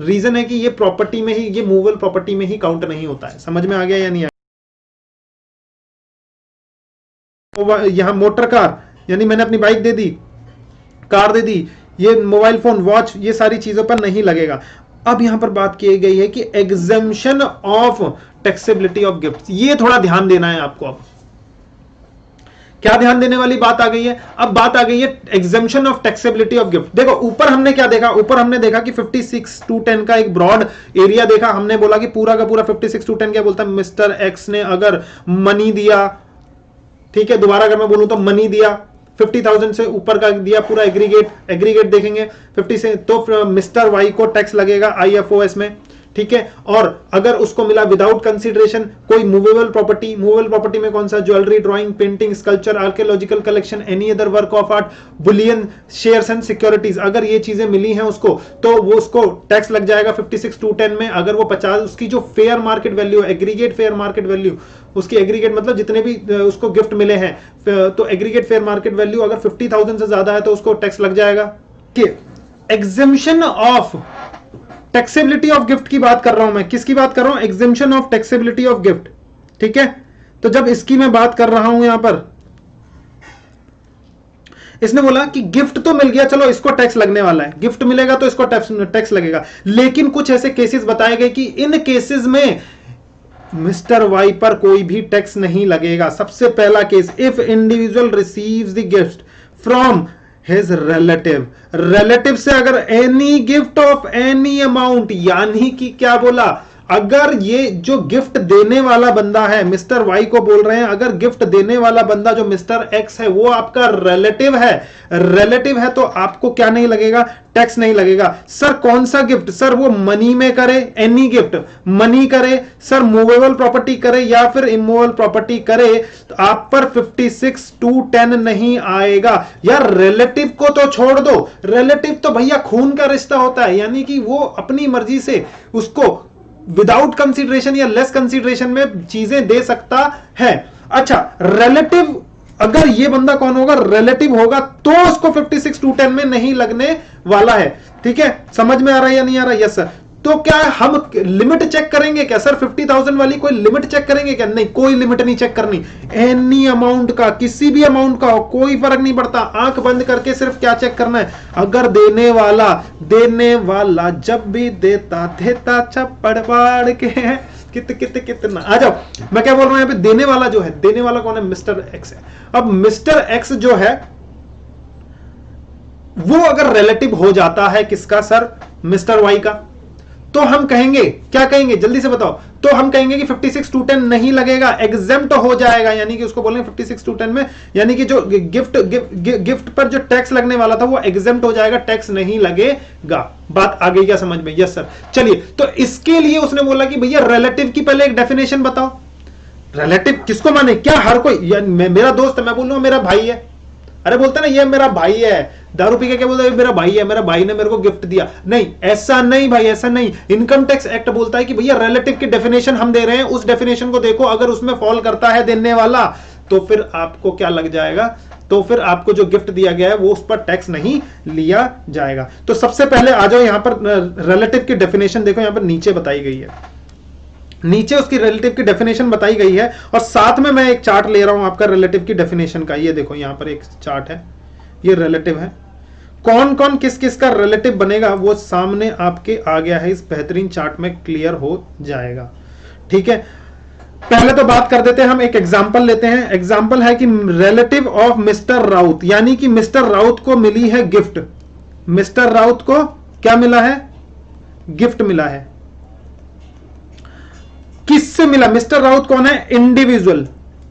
रीजन है कि ये प्रॉपर्टी में ही, ये मूवेबल प्रॉपर्टी में ही काउंट नहीं होता है। समझ में आ गया या नहीं? यहां मोटर कार, यानी मैंने अपनी बाइक दे दी, कार दे दी, ये मोबाइल फोन, वॉच, ये सारी चीजों पर नहीं लगेगा। अब यहां पर बात की गई है कि exemption of taxability of gift, ये थोड़ा ध्यान देना है आपको। अब क्या ध्यान देने वाली बात आ गई है? अब बात आ गई है exemption of taxability of gift. देखो ऊपर हमने क्या देखा? ऊपर हमने देखा कि 56 टू 10 का एक ब्रॉड एरिया देखा। हमने बोला कि पूरा का पूरा 56 टू 10 क्या बोलता है, मिस्टर एक्स ने अगर मनी दिया, ठीक है, दोबारा अगर मैं बोलूं तो मनी दिया, 50,000 से ऊपर का दिया, पूरा एग्रीगेट देखेंगे 50 से, तो मिस्टर वाई को टैक्स लगेगा IFOS में, ठीक है। और अगर उसको मिला विदाउट कंसीडरेशन कोई मूवेबल प्रॉपर्टी में कौन सा? Jewellery, drawing, painting, sculpture, archaeological collection, any other work of art, Boolean, shares and securities, अगर ये चीजें मिली हैं उसको, तो वो उसको टैक्स लग जाएगा 56 टू 10 में। अगर वो 50, उसकी जो fair market value, aggregate fair market value, उसकी एग्रीगेट मतलब जितने भी उसको गिफ्ट मिले हैं, तो एग्रीगेट फेयर मार्केट वैल्यू अगर 50,000 से ज्यादा है तो उसको टैक्स लग जाएगा। Exemption of taxability of gift की बात कर रहा हूं मैं। किसकी बात कर रहा हूं? Exemption of taxability of gift, ठीक है। तो जब इसकी मैं बात कर रहा हूं, यहां पर इसने बोला कि गिफ्ट तो मिल गया, चलो इसको टैक्स लगने वाला है, गिफ्ट मिलेगा तो इसको टैक्स लगेगा, लेकिन कुछ ऐसे केसेस बताए गए कि इन केसेस में मिस्टर वाई पर कोई भी टैक्स नहीं लगेगा। सबसे पहला case, if individual receives the gift from his relative से अगर any gift of any amount, यानी कि क्या बोला, अगर ये जो गिफ्ट देने वाला बंदा है, मिस्टर वाई को बोल रहे हैं, अगर गिफ्ट देने वाला बंदा जो मिस्टर एक्स है वो आपका रिलेटिव है तो आपको क्या नहीं लगेगा? टैक्स नहीं लगेगा। सर कौन सा गिफ्ट? सर वो मनी में करे, एनी गिफ्ट, मनी करे, सर मूवेबल प्रॉपर्टी करे या फिर इमूवेबल प्रॉपर्टी करे, तो आप पर 56 टू 10 नहीं आएगा। यार रिलेटिव को तो छोड़ दो, रिलेटिव तो भैया खून का रिश्ता होता है, यानी कि वो अपनी मर्जी से उसको विदाउट कंसीडरेशन या लेस कंसीडरेशन में चीजें दे सकता है। अच्छा, रिलेटिव, अगर ये बंदा कौन होगा? रिलेटिव होगा, तो उसको 56 टू 10 में नहीं लगने वाला है, ठीक है। समझ में आ रहा है या नहीं आ रहा? Yes sir. तो क्या हम लिमिट चेक करेंगे क्या सर? 50,000 वाली कोई लिमिट चेक करेंगे क्या? नहीं, कोई लिमिट नहीं चेक करनी। एनी अमाउंट का, किसी भी अमाउंट का हो, कोई फर्क नहीं पड़ता। आंख बंद करके सिर्फ क्या चेक करना है? अगर देने वाला जब भी देता छप्पड़ फाड़ के कितना। आ जाओ, मैं क्या बोल रहा हूं यहाँ पे? देने वाला जो है, देने वाला कौन है? मिस्टर एक्स है। अब मिस्टर एक्स जो है वो अगर रिलेटिव हो जाता है किसका सर? मिस्टर वाई का, तो हम कहेंगे, क्या कहेंगे जल्दी से बताओ? तो हम कहेंगे कि 56 टू 10 नहीं लगेगा, एग्जेम्प्ट हो जाएगा, यानी कि उसको बोलेंगे 56 टू 10 में, यानी कि जो गिफ्ट पर जो टैक्स लगने वाला था वो एग्जेम्प्ट हो जाएगा, टैक्स नहीं लगेगा। बात आ गई क्या समझ में? Yes sir. चलिए, तो इसके लिए उसने बोला कि भैया रिलेटिव की पहले एक डेफिनेशन बताओ। रिलेटिव किसको माने? क्या हर कोई, मेरा दोस्त है, मैं बोल रहा हूं मेरा भाई है, अरे बोलते ना ये मेरा भाई है, दारू पी के क्या बोलता है मेरा भाई है, मेरा भाई ने मेरे को गिफ्ट दिया, नहीं ऐसा नहीं भाई, ऐसा नहीं। इनकम टैक्स एक्ट बोलता है कि भैया रिलेटिव की डेफिनेशन हम दे रहे हैं, उस डेफिनेशन को देखो, अगर उसमें फॉल करता है देने वाला तो फिर आपको क्या लग जाएगा, तो फिर आपको जो गिफ्ट दिया गया है वो उस पर टैक्स नहीं लिया जाएगा। तो सबसे पहले आ जाओ यहां पर रिलेटिव की डेफिनेशन देखो, यहां पर नीचे बताई गई है, नीचे उसकी रिलेटिव की डेफिनेशन बताई गई है, और साथ में मैं एक चार्ट ले रहा हूं आपका रिलेटिव की डेफिनेशन का। ये देखो यहां पर एक चार्ट है, ये रिलेटिव है, कौन कौन किस किस का रिलेटिव बनेगा वो सामने आपके आ गया है, इस बेहतरीन चार्ट में क्लियर हो जाएगा। ठीक है, पहले तो बात कर देते हैं, हम एक एग्जांपल लेते हैं। एग्जांपल है कि रिलेटिव ऑफ मिस्टर राउत, यानी कि मिस्टर राउत को मिली है गिफ्ट, मिस्टर राउत को क्या मिला है, गिफ्ट मिला है। किससे मिला, मिस्टर राउत कौन है, इंडिविजुअल,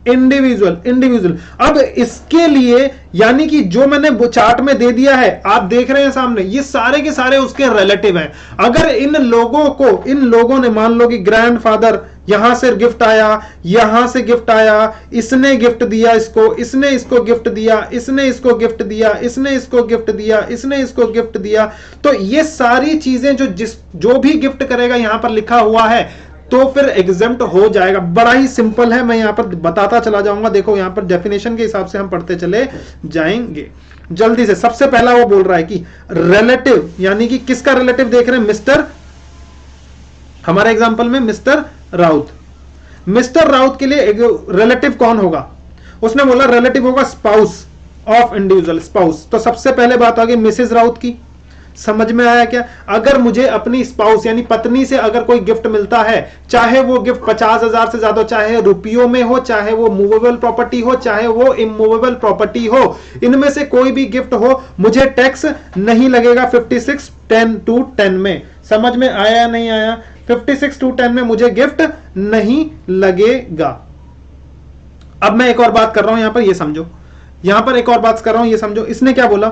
इंडिविजुअल, इंडिविजुअल। अब इसके लिए यानी कि जो मैंने चार्ट में दे दिया है, आप देख रहे हैं सामने, ये सारे के सारे उसके रिलेटिव हैं। अगर इन लोगों को, इन लोगों ने मान लो कि ग्रैंडफादर, यहां से गिफ्ट आया, यहां से गिफ्ट आया, इसने गिफ्ट दिया इसको, इसने इसको गिफ्ट दिया, इसने इसको गिफ्ट दिया, इसने इसको गिफ्ट दिया, इसने इसको गिफ्ट दिया, तो ये सारी चीजें जो भी गिफ्ट करेगा यहां पर लिखा हुआ है तो फिर एग्जेम्प्ट हो जाएगा। बड़ा ही सिंपल है, मैं यहां पर बताता चला जाऊंगा। देखो यहां पर डेफिनेशन के हिसाब से हम पढ़ते चले जाएंगे जल्दी से। सबसे पहला वो बोल रहा है कि रिलेटिव, यानी कि किसका रिलेटिव देख रहे हैं, मिस्टर, हमारे एग्जांपल में मिस्टर राउत। मिस्टर राउत के लिए रिलेटिव कौन होगा, उसने बोला रिलेटिव होगा स्पाउस ऑफ इंडिविजुअल, स्पाउस। तो सबसे पहले बात आ गई मिसेज राउत की, समझ में आया क्या। अगर मुझे अपनी स्पाउस यानी पत्नी से अगर कोई गिफ्ट मिलता है, चाहे वो गिफ्ट 50,000 से ज्यादा, चाहे रुपयों में हो, चाहे वो मूवेबल प्रॉपर्टी हो, चाहे वो इमूवेबल प्रॉपर्टी हो, इनमें से कोई भी गिफ्ट हो, मुझे टैक्स नहीं लगेगा 56(10)(10) में। समझ में आया या नहीं आया, 56(10) में मुझे गिफ्ट नहीं लगेगा। अब मैं एक और बात कर रहा हूं यहां पर, ये समझो, यहां पर एक और बात कर रहा हूं, ये समझो। इसने क्या बोला,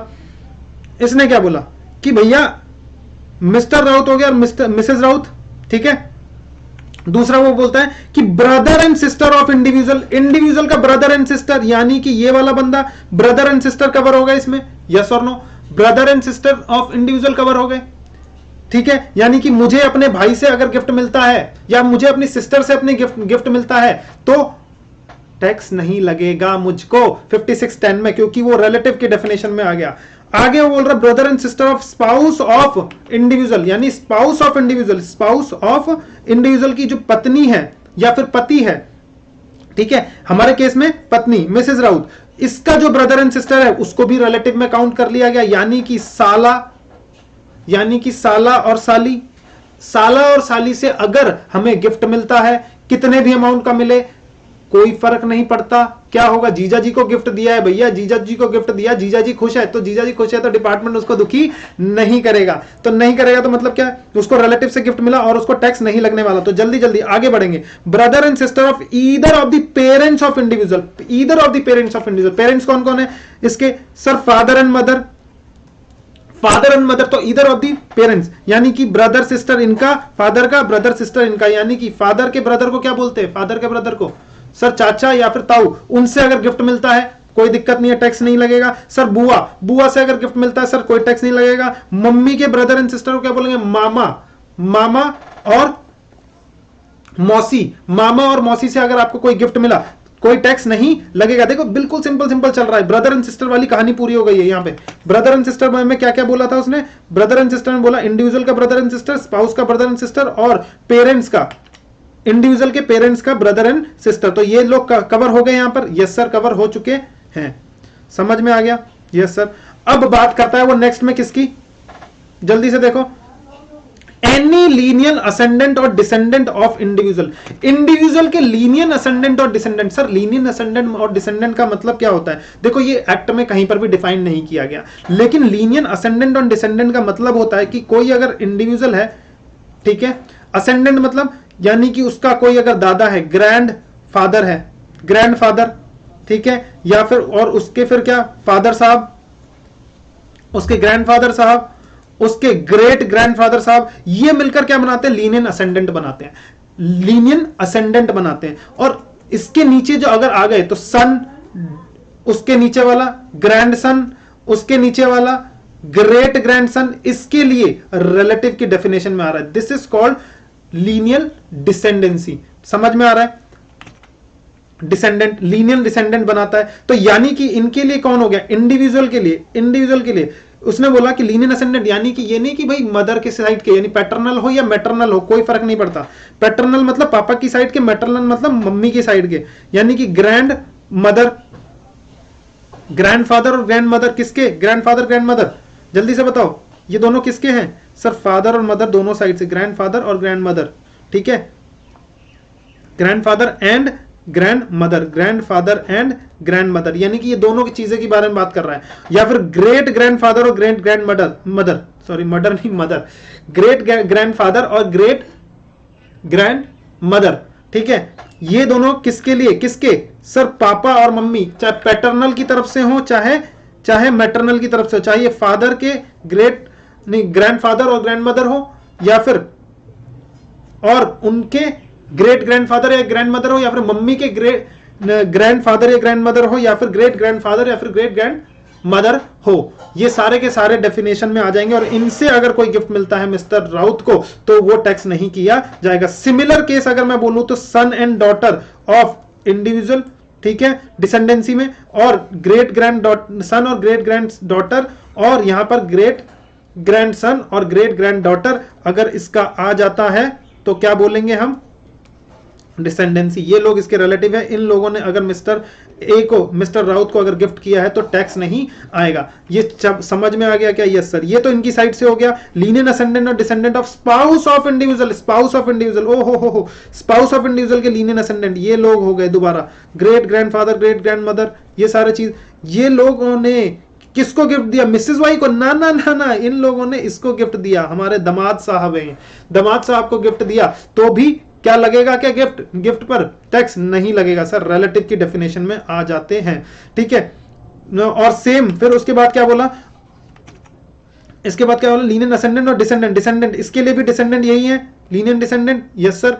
इसने क्या बोला कि भैया मिस्टर राउत हो गया और मिसेज राउत, ठीक है। दूसरा वो बोलता है कि brother and sister of individual, individual का ब्रदर एंड सिस्टर, यानी कि ये वाला बंदा ब्रदर एंड सिस्टर कवर होगा इसमें, यस और no, brother and sister of individual cover हो गए, ठीक है। यानी कि मुझे अपने भाई से अगर गिफ्ट मिलता है या मुझे अपनी सिस्टर से अपनी गिफ्ट मिलता है तो टैक्स नहीं लगेगा मुझको 56(10) में, क्योंकि वो रिलेटिव की डेफिनेशन में आ गया। आगे वो बोल रहा brother and sister of spouse of individual, यानी spouse of individual, spouse of individual की जो पत्नी है या फिर पति है, ठीक है, हमारे केस में पत्नी मिसेज राउत, इसका जो ब्रदर एंड सिस्टर है उसको भी रिलेटिव में काउंट कर लिया गया। यानी कि साला, यानी कि साला और साली, साला और साली से अगर हमें गिफ्ट मिलता है, कितने भी अमाउंट का मिले कोई फर्क नहीं पड़ता, क्या होगा, जीजा जी को गिफ्ट दिया है भैया, जीजा जी को गिफ्ट दिया, जीजा जी खुश है, तो जीजा जी खुश है तो डिपार्टमेंट उसको दुखी नहीं करेगा। तो नहीं करेगा तो मतलब क्या है, उसको रिलेटिव से गिफ्ट मिला और उसको टैक्स नहीं लगने वाला। तो जल्दी जल्दी आगे बढ़ेंगे। Brother and sister of either of the parents of individual, either of the parents of individual, parents कौन कौन है इसके, sir father and mother, father and mother, तो ईदर ऑफ दी पेरेंट्स, यानी कि ब्रदर सिस्टर इनका, फादर का, brother sister इनका, यानी कि फादर के ब्रदर को क्या बोलते हैं, फादर के ब्रदर को सर चाचा या फिर ताऊ, उनसे अगर गिफ्ट मिलता है कोई दिक्कत नहीं है, टैक्स नहीं लगेगा। सर बुआ, बुआ से अगर गिफ्ट मिलता है सर कोई टैक्स नहीं लगेगा। मम्मी के ब्रदर एंड सिस्टर को क्या बोलेंगे, मामा, मामा और मौसी, मामा और मौसी से अगर आपको कोई गिफ्ट मिला कोई टैक्स नहीं लगेगा। देखो बिल्कुल सिंपल सिंपल चल रहा है, ब्रदर एंड सिस्टर वाली कहानी पूरी हो गई है। यहाँ पे ब्रदर एंड सिस्टर में क्या क्या बोला था उसने, ब्रदर एंड सिस्टर में बोला इंडिविजुअल का ब्रदर एंड सिस्टर, स्पाउस का ब्रदर एंड सिस्टर और पेरेंट्स का, इंडिविजुअल के पेरेंट्स का ब्रदर एंड सिस्टर। तो ये लोग कवर हो गए यहां पर, यस सर कवर हो चुके हैं, समझ में आ गया, यस सर। अब बात करता है वो नेक्स्ट में किसकी, जल्दी से देखो, एनी लीनियर असेंडेंट और डिसेंडेंट ऑफ इंडिविजुअल, इंडिविजुअल के लीनियर असेंडेंट और डिसेंडेंट। सर लीनियर असेंडेंट और डिसेंडेंट का मतलब क्या होता है, देखो ये एक्ट में कहीं पर भी डिफाइन नहीं किया गया, लेकिन लीनियर असेंडेंट और डिसेंडेंट का मतलब होता है कि कोई अगर इंडिविजुअल है, ठीक है, असेंडेंट मतलब यानी कि उसका कोई अगर दादा है, ग्रैंड फादर है, ग्रैंड फादर, ठीक है, या फिर और उसके फिर क्या फादर साहब, उसके ग्रैंडफादर साहब, उसके ग्रेट ग्रैंडफादर साहब, ये मिलकर क्या बनाते हैं, लीनियर असेंडेंट बनाते हैं, लीनियर असेंडेंट बनाते हैं। और इसके नीचे जो अगर आ गए तो सन, उसके नीचे वाला ग्रैंडसन, उसके नीचे वाला ग्रेट ग्रैंडसन, इसके लिए रिलेटिव की डेफिनेशन में आ रहा है। This is called linear descendancy. समझ में आ रहा है? डिसेंडेंट, लीनियर डिसेंडेंट बनाता है। तो यानी कि इनके लिए कौन हो गया? इंडिविजुअल के लिए, इंडिविजुअल के लिए उसने बोला कि लीनियर असेंडेंट, यानी कि ये नहीं कि भाई मदर के साइड के, यानी पैटर्नल हो या मैटरनल हो, कोई फर्क नहीं पड़ता। पैटर्नल मतलब पापा की साइड के, मैटरनल मतलब मम्मी की साइड के, यानी कि ग्रैंड मदर, ग्रैंडफादर और ग्रैंड मदर किसके? ग्रैंडफादर ग्रैंड मदर, जल्दी से बताओ ये दोनों किसके हैं? सर फादर और मदर दोनों साइड से, ग्रैंडफादर और ग्रैंड मदर, ठीक है, grandfather and grand mother, grandfather and grand mother, यानी कि ये दोनों की चीजें के बारे में बात कर रहा है। या फिर ग्रेट ग्रैंडफादर और great grand mother, mother sorry mother नहीं मदर, ग्रेट ग्रैंडफादर और ग्रेट ग्रैंड मदर, ठीक है। ये दोनों किसके लिए? किसके? सर पापा और मम्मी, चाहे पैटर्नल की तरफ से हो चाहे मैटरनल की तरफ से हो, चाहे ये फादर के ग्रेट नहीं ग्रैंडफादर और ग्रैंड मदर हो, या फिर और उनके ग्रेट ग्रैंडफादर या ग्रैंड मदर हो, या फिर मम्मी के ग्रेट ग्रैंडफादर या ग्रैंड मदर हो, या फिर ग्रेट ग्रैंडफादर या फिर ग्रेट ग्रैंड मदर हो। ये सारे के सारे डेफिनेशन में आ जाएंगे और इनसे अगर कोई गिफ्ट मिलता है मिस्टर राउत को तो वो टैक्स नहीं किया जाएगा। सिमिलर केस अगर मैं बोलूं तो सन एंड डॉटर ऑफ इंडिविजुअल, ठीक है, डिसेंडेंसी में, और ग्रेट ग्रैंड सन और ग्रेट ग्रैंड डॉटर, और यहां पर ग्रेट ग्रैंड सन और ग्रेट ग्रैंड डॉटर, अगर इसका आ जाता है तो क्या बोलेंगे हम? डिसेंडेंसी। ये लोग इसके रिलेटिव है। इन लोगों ने अगर मिस्टर ए को, मिस्टर राउत को अगर गिफ्ट किया है तो टैक्स नहीं आएगा। ये समझ में आ गया क्या? Yes sir. ये तो इनकी साइड से हो गया। लीनियर असेंडेंट और descendant of spouse of individual, spouse of individual, ओ हो स्पाउस ऑफ इंडिविजुअल के लीनियर असेंडेंट ये लोग हो गए दोबारा, great grandfather, great grand mother, ये सारे चीज। ये लोगों ने किसको गिफ्ट दिया? मिसेस वाई को? ना ना ना ना, इन लोगों ने इसको गिफ्ट दिया, हमारे दामाद साहब हैं, दामाद साहब को गिफ्ट दिया, तो भी क्या लगेगा? क्या गिफ्ट पर टैक्स नहीं लगेगा सर, रिलेटिव की डेफिनेशन में आ जाते हैं, ठीक है। और सेम फिर उसके बाद क्या बोला? इसके बाद क्या बोला? लीनियर असेंडेंट और डिसेंडेंट, डिसेंडेंट इसके लिए भी डिसेंडेंट यही है, लीनियर डिसेंडेंट, यस सर।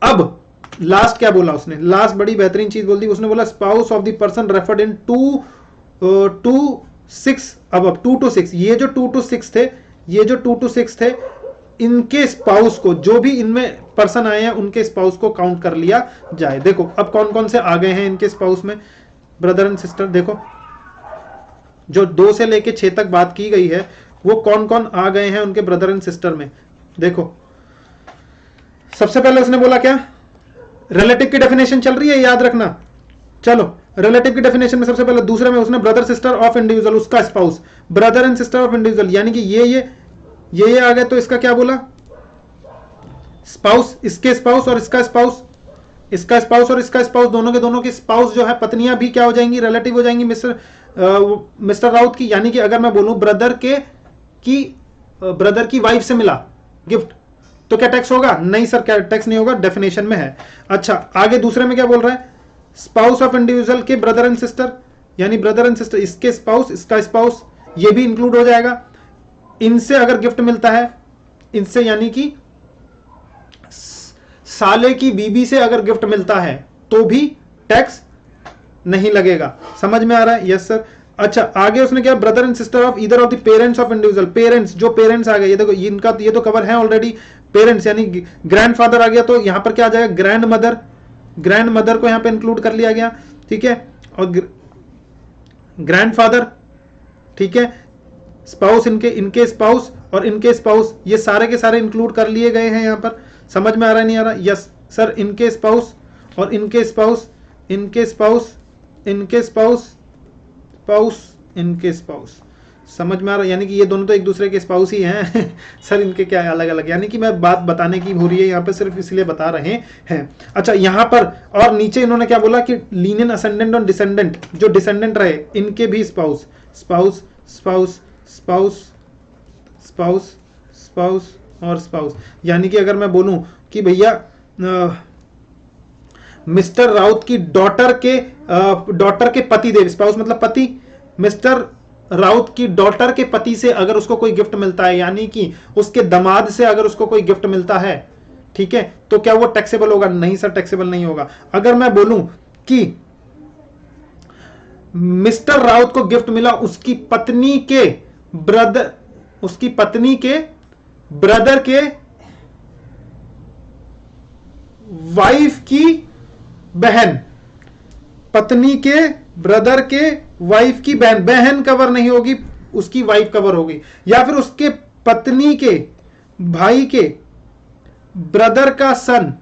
अब लास्ट क्या बोला उसने? लास्ट बड़ी बेहतरीन चीज बोल दी उसने, बोला spouse of the person referred in 2 6, अब 2 to 6, ये जो 2 to 6 थे, ये जो 2 to 6 थे, इनके स्पाउस को, जो भी इनमें पर्सन आए हैं उनके स्पाउस को काउंट कर लिया जाए। देखो अब कौन कौन से आ गए हैं इनके स्पाउस में, ब्रदर एंड सिस्टर। देखो जो 2 से लेके 6 तक बात की गई है वो कौन कौन आ गए हैं उनके ब्रदर एंड सिस्टर में। देखो सबसे पहले उसने बोला क्या? रिलेटिव की डेफिनेशन चल रही है, याद रखना। चलो रिलेटिव की डेफिनेशन में सबसे पहले दूसरे में उसने ब्रदर सिस्टर ऑफ इंडिविजुअल, उसका spouse, brother and sister of individual, यानी कि ये आ गए, तो इसका क्या बोला? स्पाउस, इसके स्पाउस और इसका स्पाउस, इसका स्पाउस और इसका स्पाउस, दोनों के स्पाउस जो है, पत्नियां भी क्या हो जाएंगी? रिलेटिव हो जाएंगी मिस्टर राउत की। यानी कि अगर मैं बोलूं ब्रदर की वाइफ से मिला गिफ्ट तो क्या टैक्स होगा? नहीं सर, क्या टैक्स नहीं होगा, डेफिनेशन में है। अच्छा आगे दूसरे में क्या बोल रहा है? स्पाउस ऑफ इंडिविजुअल के ब्रदर एंड सिस्टर, यानी ब्रदर एंड सिस्टर, इसके स्पाउस, इसका स्पाउस, ये भी इंक्लूड हो जाएगा। इनसे अगर गिफ्ट मिलता है, इनसे यानी कि साले की बीबी से अगर गिफ्ट मिलता है तो भी टैक्स नहीं लगेगा। समझ में आ रहा है? Yes sir. अच्छा आगे उसने क्या? Brother and sister of either of the parents of individual, parents, जो पेरेंट्स आ गए, ये देखो इनका ये तो कवर है ऑलरेडी, पेरेंट्स यानी ग्रैंडफादर आ गया, तो यहां पर क्या आ जाएगा? ग्रैंड मदर को यहां पे इंक्लूड कर लिया गया, ठीक है। और ग्रैंडफादर, ठीक है, स्पाउस, इनके स्पाउस और इनके स्पाउस, ये सारे के सारे इंक्लूड कर लिए गए हैं यहां पर। समझ में आ रहा है नहीं आ रहा? Yes sir. इनके स्पाउस और इनके स्पाउस, इनके स्पाउस, इनके स्पाउस, इनके स्पाउस, समझ में आ रहा है? यानी कि ये दोनों तो एक दूसरे के स्पाउस ही हैं सर, इनके क्या अलग अलग, यानी कि मैं बात बताने की हो रही है यहाँ पे, सिर्फ इसलिए बता रहे हैं। अच्छा यहाँ पर और नीचे इन्होंने क्या बोला कि लीनियर असेंडेंट और डिसेंडेंट, जो डिसेंडेंट रहे इनके भी spouse, spouse, spouse, spouse, spouse, spouse और स्पाउस। यानी कि अगर मैं बोलूं कि भैया मिस्टर राउत की डॉटर के पति देव, स्पाउस मतलब पति, मिस्टर राउत की डॉटर के पति से अगर उसको कोई गिफ्ट मिलता है, यानी कि उसके दामाद से अगर उसको कोई गिफ्ट मिलता है, ठीक है, तो क्या वो टैक्सेबल होगा? नहीं सर, टैक्सेबल नहीं होगा। अगर मैं बोलूं कि मिस्टर राउत को गिफ्ट मिला उसकी पत्नी के ब्रदर, उसकी पत्नी के ब्रदर के वाइफ की बहन, पत्नी के ब्रदर के वाइफ की बहन, बहन कवर नहीं होगी, उसकी वाइफ कवर होगी, या फिर उसके पत्नी के भाई के ब्रदर का सन,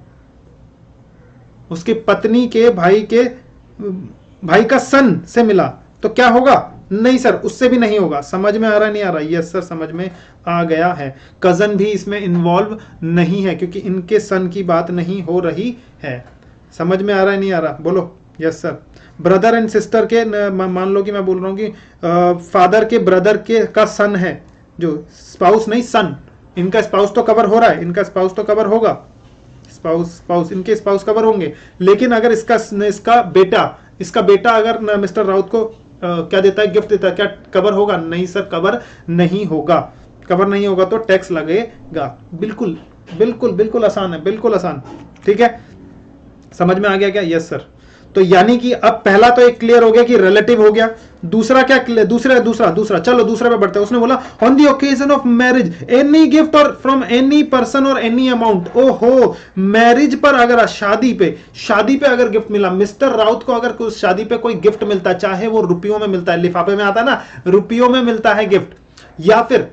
उसके पत्नी के भाई का सन से मिला तो क्या होगा? नहीं सर, उससे भी नहीं होगा। समझ में आ रहा नहीं आ रहा? यस सर, समझ में आ गया है। कजन भी इसमें इन्वॉल्व नहीं है क्योंकि इनके सन की बात नहीं हो रही है। समझ में आ रहा है नहीं आ रहा? बोलो yes sir. Brother and sister के, मान लो कि मैं बोल रहा हूं कि फादर के ब्रदर के का सन है, जो स्पाउस नहीं सन, इनका स्पाउस तो कवर हो रहा है, इनका स्पाउस तो कवर होगा, स्पाउस इनके स्पाउस कवर होंगे, लेकिन अगर इसका बेटा अगर मिस्टर राउत को क्या देता है, गिफ्ट देता है, क्या कवर होगा? नहीं सर, कवर नहीं होगा। कवर नहीं होगा तो टैक्स लगेगा। बिल्कुल बिल्कुल बिल्कुल आसान है, बिल्कुल आसान। ठीक है, समझ में आ गया क्या? Yes sir. तो यानी कि अब पहला तो एक क्लियर हो गया कि रिलेटिव हो गया। दूसरा क्या? दूसरा चलो दूसरे पे बढ़ते हैं। उसने बोला on the occasion of marriage any gift और फ्रॉम एनी पर्सन और एनी अमाउंट। ओहो, मैरिज पर अगर शादी पे अगर गिफ्ट मिला, मिस्टर राउत को अगर कुछ शादी पे कोई गिफ्ट मिलता है, चाहे वो रुपयों में मिलता है, लिफाफे में आता है ना, रुपयों में मिलता है गिफ्ट, या फिर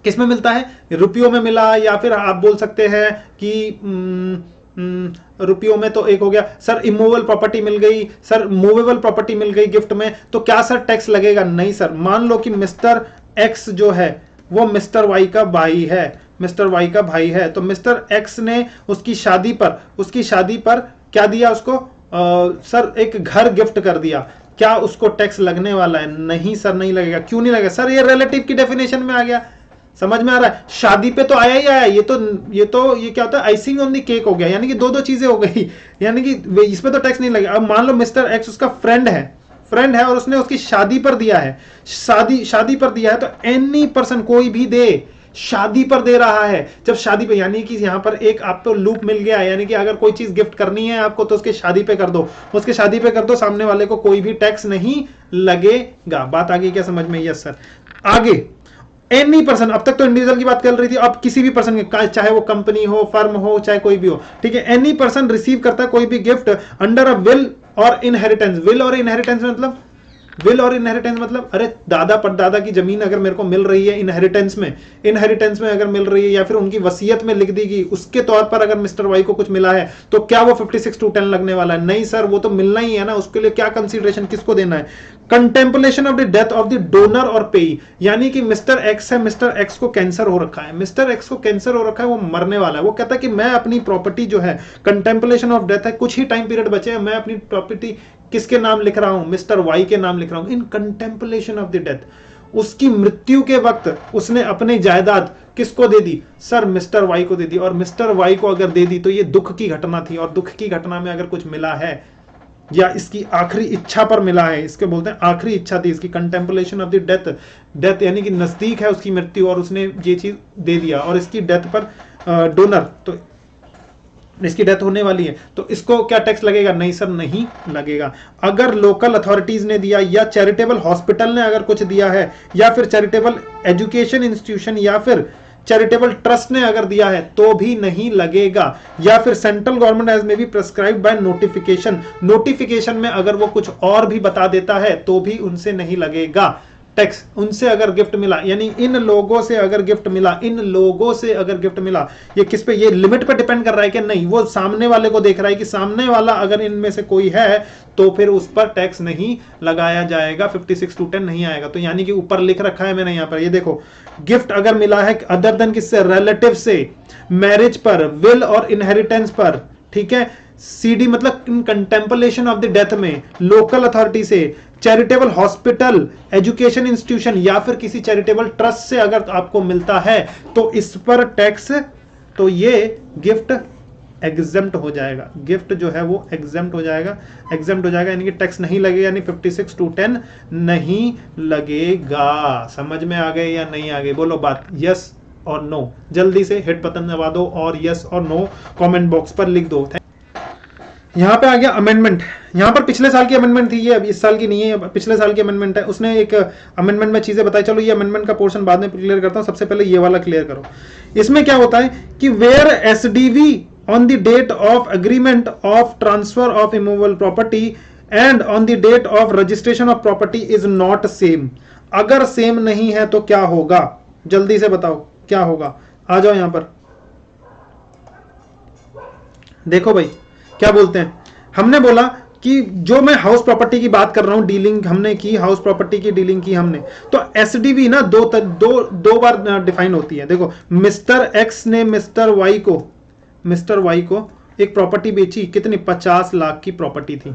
किस में मिलता है? रुपयों में मिला, या फिर आप बोल सकते हैं कि रुपयों में तो एक हो गया सर, इमूवेबल प्रॉपर्टी मिल गई सर, मूवेबल प्रॉपर्टी मिल गई गिफ्ट में, तो क्या सर टैक्स लगेगा? नहीं सर। मान लो कि मिस्टर एक्स जो है वो मिस्टर वाई का भाई है, मिस्टर वाई का भाई है, तो मिस्टर एक्स ने उसकी शादी पर क्या दिया उसको? सर एक घर गिफ्ट कर दिया, क्या उसको टैक्स लगने वाला है? नहीं सर, नहीं लगेगा। क्यों नहीं लगेगा सर? ये रिलेटिव की डेफिनेशन में आ गया। समझ में आ रहा है? शादी पे तो आया ही आया, ये क्या होता है? आइसिंग ऑन दी केक हो गया, यानी कि दो चीजें हो गई, यानी कि इस पे तो टैक्स नहीं लगेगा। अब मान लो मिस्टर एक्स उसका फ्रेंड है और उसने उसकी शादी पर दिया है, शादी पर दिया है, तो एनी पर्सन, कोई भी दे, शादी पर दे रहा है, जब शादी पे, यानी कि यहां पर एक आपको लूप मिल गया, यानी कि अगर कोई चीज गिफ्ट करनी है आपको तो उसके शादी पे कर दो, सामने वाले को कोई भी टैक्स नहीं लगेगा। बात आ गई क्या समझ में? Yes sir. आगे एनी पर्सन, अब तक तो इंडिविजुअल की बात कर रही थी, अब किसी भी पर्सन के, चाहे वो कंपनी हो, फर्म हो, चाहे कोई भी हो, ठीक है, एनी पर्सन रिसीव करता है कोई भी गिफ्ट अंडर अ विल और इनहेरिटेंस। विल और इनहेरिटेंस मतलब अरे दादा परदादा की जमीन अगर मेरे को मिल रही है इनहेरिटेंस में अगर मिल रही है, या फिर उनकी वसीयत में लिख दी गई, उसके तौर पर अगर मिस्टर वाई को कुछ मिला है, तो क्या वो 56(2)(10) लगने वाला है? नहीं सर, वो तो मिलना ही है ना। उसके लिए क्या कंसीडरेशन किसको देना है? Contemplation of the death of the donor और पेई, यानी कि मिस्टर एक्स है, मिस्टर एक्स को कैंसर हो रखा है, वो मरने वाला है, वो कहता है कि मैं अपनी प्रॉपर्टी जो है, कंटेम्पलेशन ऑफ डेथ है, कुछ ही टाइम पीरियड बचे हैं, मैं अपनी प्रॉपर्टी किसके नाम लिख रहा हूं? मिस्टर वाई के नाम लिख रहा हूं। इन कंटेम्पलेशन ऑफ द डेथ, उसकी मृत्यु के वक्त उसने अपनी जायदाद किसको दे दी? सर मिस्टर वाई को दे दी। और मिस्टर वाई को अगर दे दी तो ये दुख की घटना थी, और दुख की घटना में अगर कुछ मिला है या इसकी आखिरी इच्छा पर मिला है, इसके बोलते हैं आखिरी इच्छा थी इसकी, कंटेम्पलेशन ऑफ द डेथ यानी कि नजदीक है उसकी मृत्यु और उसने ये चीज दे दिया, और इसकी डेथ पर डोनर, तो इसकी डेथ होने वाली है, तो इसको क्या टैक्स लगेगा? नहीं सर, नहीं लगेगा। अगर लोकल अथॉरिटीज ने दिया, या चैरिटेबल हॉस्पिटल ने अगर कुछ दिया है, या फिर चैरिटेबल एजुकेशन इंस्टीट्यूशन या फिर चैरिटेबल ट्रस्ट ने अगर दिया है तो भी नहीं लगेगा। या फिर सेंट्रल गवर्नमेंट एज में बी प्रेस्क्राइब्ड बाय नोटिफिकेशन में अगर वो कुछ और भी बता देता है तो भी उनसे नहीं लगेगा टैक्स। उनसे अगर गिफ्ट मिला, यानी इन लोगों से अगर गिफ्ट मिला, ये किस पे? ये लिमिट पे डिपेंड कर रहा है कि नहीं, वो सामने वाले को देख रहा है कि सामने वाला अगर इनमें से कोई है तो फिर उस पर टैक्स नहीं लगाया जाएगा, 56(2)(10) नहीं आएगा। तो यानी कि ऊपर लिख रखा है मैंने यहां पर, ये देखो, गिफ्ट अगर मिला है अदर देन किससे? रिलेटिव से, मैरिज पर, विल और इनहेरिटेंस पर, ठीक है, सीडी मतलब इन कंटेम्पलेशन ऑफ द डेथ में, लोकल अथॉरिटी से, चैरिटेबल हॉस्पिटल, एजुकेशन इंस्टीट्यूशन या फिर किसी चैरिटेबल ट्रस्ट से अगर आपको मिलता है तो इस पर टैक्स, तो ये गिफ्ट एग्जेम्प्ट हो जाएगा, गिफ्ट जो है वो एग्जेम्प्ट हो जाएगा, यानी कि टैक्स नहीं लगेगा, यानी 56(2)(10) नहीं लगेगा। समझ में आ गए या नहीं आ गए? बोलो बात, यस और नो। जल्दी से हिट बटन दबा दो और यस और नो कमेंट बॉक्स पर लिख दो। यहां पे आ गया अमेंडमेंट। यहां पर पिछले साल की अमेंडमेंट थी, ये अब इस साल की नहीं है, पिछले साल की अमेंडमेंट है। उसने एक अमेंडमेंट में चीजें बताई, चलो ये अमेंडमेंट का पोर्शन बाद में क्लियर करता हूं, सबसे पहले ये वाला क्लियर करो। इसमें क्या होता है कि where SDV on the date of agreement of transfer of immovable property and on the date of registration of property is not same. अगर सेम नहीं है तो क्या होगा, जल्दी से बताओ क्या होगा। आ जाओ यहां पर, देखो भाई क्या बोलते हैं। हमने बोला कि जो मैं हाउस प्रॉपर्टी की बात कर रहा हूं, डीलिंग हमने की, हाउस प्रॉपर्टी की डीलिंग की हमने, तो एसडीवी ना दो बार डिफाइन होती है। देखो, मिस्टर एक्स ने मिस्टर वाई को एक प्रॉपर्टी बेची, कितनी, 50 लाख की प्रॉपर्टी थी,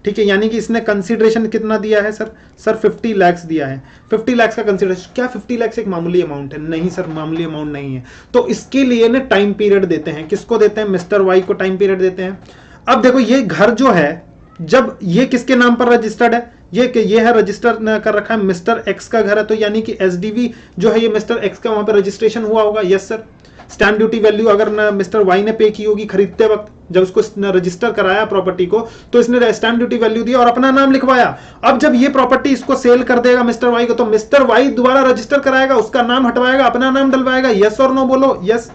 ठीक है। यानी कि इसने कंसीडरेशन कितना दिया है सर 50 लाख दिया है। 50 लाख का कंसीडरेशन, क्या 50 लाख एक मामूली अमाउंट है? नहीं सर, मामूली अमाउंट नहीं है। तो इसके लिए ना टाइम पीरियड देते हैं, किसको देते हैं? मिस्टर वाई को टाइम पीरियड देते हैं। अब देखो ये घर जो है, जब ये किसके नाम पर रजिस्टर्ड है, ये है रजिस्टर कर रखा है, मिस्टर एक्स का घर है, तो यानी कि एसडीवी जो है ये मिस्टर एक्स का वहां पर रजिस्ट्रेशन हुआ होगा। Yes sir. Stamp duty value अगर मिस्टर वाई ने पे की होगी खरीदते वक्त, जब उसको रजिस्टर कराया प्रॉपर्टी को, तो इसने स्टैंप ड्यूटी वैल्यू दी और अपना नाम लिखवाया। अब जब ये प्रॉपर्टी इसको सेल कर देगा मिस्टर वाई को, तो मिस्टर वाई दोबारा रजिस्टर कराएगा, उसका नाम हटवाएगा, अपना नाम डलवाएगा। यस और नो बोलो। यस।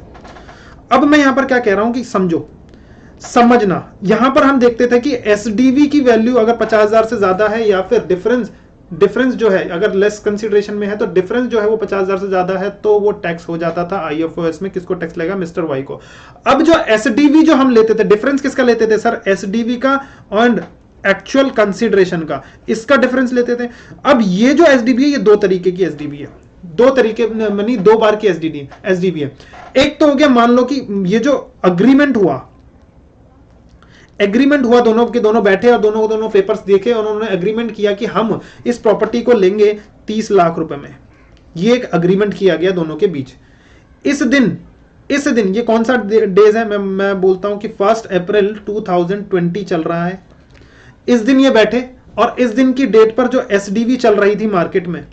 अब मैं यहां पर क्या कह रहा हूं कि समझना, यहां पर हम देखते थे कि एसडीवी की वैल्यू अगर 50,000 से ज्यादा है, या फिर डिफरेंस जो है अगर लेस कंसीडरेशन में है, तो डिफरेंस जो है वो 50,000 से ज्यादा है, तो वो टैक्स हो जाता था आईएफओएस में। किसको टैक्स लगेगा? मिस्टर वाई को। अब जो एसडीवी जो हम लेते थे, डिफरेंस किसका लेते थे सर? एसडीवी का एंड एक्चुअल कंसीडरेशन का, इसका डिफरेंस लेते थे। अब ये जो एसडीवी है, ये दो तरीके की एसडीवी है, दो तरीके यानी दो बार की एसडीवी है। एक तो हो गया, मान लो कि ये जो एग्रीमेंट हुआ, दोनों के दोनों बैठे और दोनों पेपर्स देखे और उन्होंने एग्रीमेंट किया कि हम इस प्रॉपर्टी को लेंगे 30 लाख रुपए में। ये एक एग्रीमेंट किया गया दोनों के बीच। इस दिन ये कौन सा डेज है? मैं बोलता हूं कि 1 अप्रैल 2020 चल रहा है। इस दिन ये बैठे और इस दिन की डेट पर जो एसडीवी चल रही थी मार्केट में,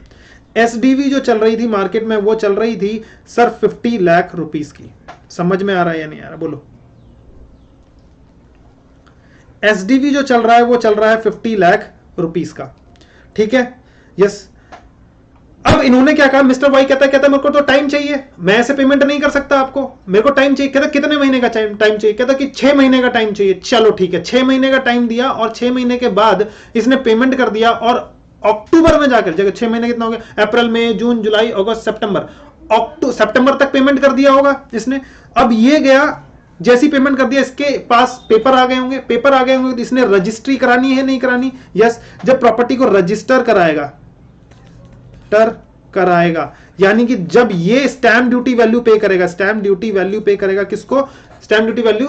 एसडीवी जो चल रही थी मार्केट में, वो चल रही थी सर 50 लाख रुपीस की। समझ में आ रहा है या नहीं आ रहा? बोलो। एसडीवी जो चल रहा है वो चल रहा है 50 लाख रुपीस का, ठीक है। यस। अब इन्होंने क्या कहा, मिस्टर वाई कहता है मेरे को तो टाइम चाहिए, मैं ऐसे पेमेंट नहीं कर सकता आपको, मेरे को टाइम चाहिए। कहता कितने महीने का टाइम चाहिए? कहता कि 6 महीने का टाइम चाहिए। चलो ठीक है, 6 महीने का टाइम दिया और 6 महीने के बाद इसने पेमेंट कर दिया। और अक्टूबर में जाकर, जगह 6 महीने कितना हो गया, अप्रैल मई जून जुलाई अगस्त सितंबर तक पेमेंट कर दिया होगा इसने। अब ये गया, जैसी पेमेंट कर दिया, इसके पास पेपर आ गए होंगे तो इसने रजिस्ट्री करानी है, नहीं करानी? यस। जब प्रॉपर्टी को रजिस्टर कराएगा, यानी कि जब ये स्टैंप ड्यूटी वैल्यू पे करेगा, किसको स्टैंप ड्यूटी वैल्यू?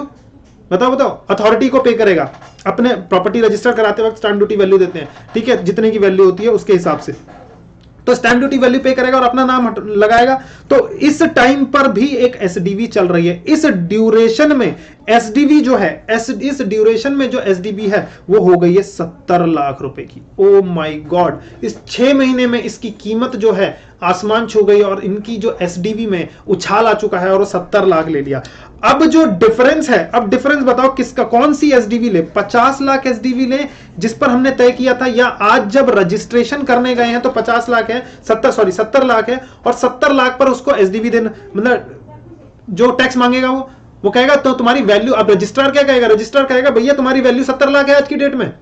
बताओ, अथॉरिटी को पे करेगा। अपने प्रॉपर्टी रजिस्टर कराते वक्त स्टैंप ड्यूटी वैल्यू देते हैं, ठीक है, जितने की वैल्यू होती है उसके हिसाब से। तो स्टैंप ड्यूटी वैल्यू पे करेगा और अपना नाम लगाएगा। तो इस टाइम पर भी एक एसडीवी चल रही है। इस ड्यूरेशन में एसडीवी जो है, इस ड्यूरेशन में जो एसडीवी है वो हो गई है 70 लाख रुपए की। ओ माय गॉड, इस 6 महीने में इसकी कीमत जो है आसमान छू गई और इनकी जो एसडीवी में उछाल आ चुका है और वो 70 लाख ले लिया। अब जो डिफरेंस है, अब डिफरेंस बताओ किसका, कौन सी एसडीवी ले? 50 लाख एसडीवी ले जिस पर हमने तय किया था, या आज जब रजिस्ट्रेशन करने गए हैं तो 50 लाख है, 70 लाख है, और 70 लाख पर उसको एसडीवी देना, मतलब जो टैक्स मांगेगा वो कहेगा तो तुम्हारी वैल्यू, अब रजिस्ट्रार क्या कहेगा? रजिस्ट्रार कहेगा भैया तुम्हारी वैल्यू 70 लाख है आज की डेट में,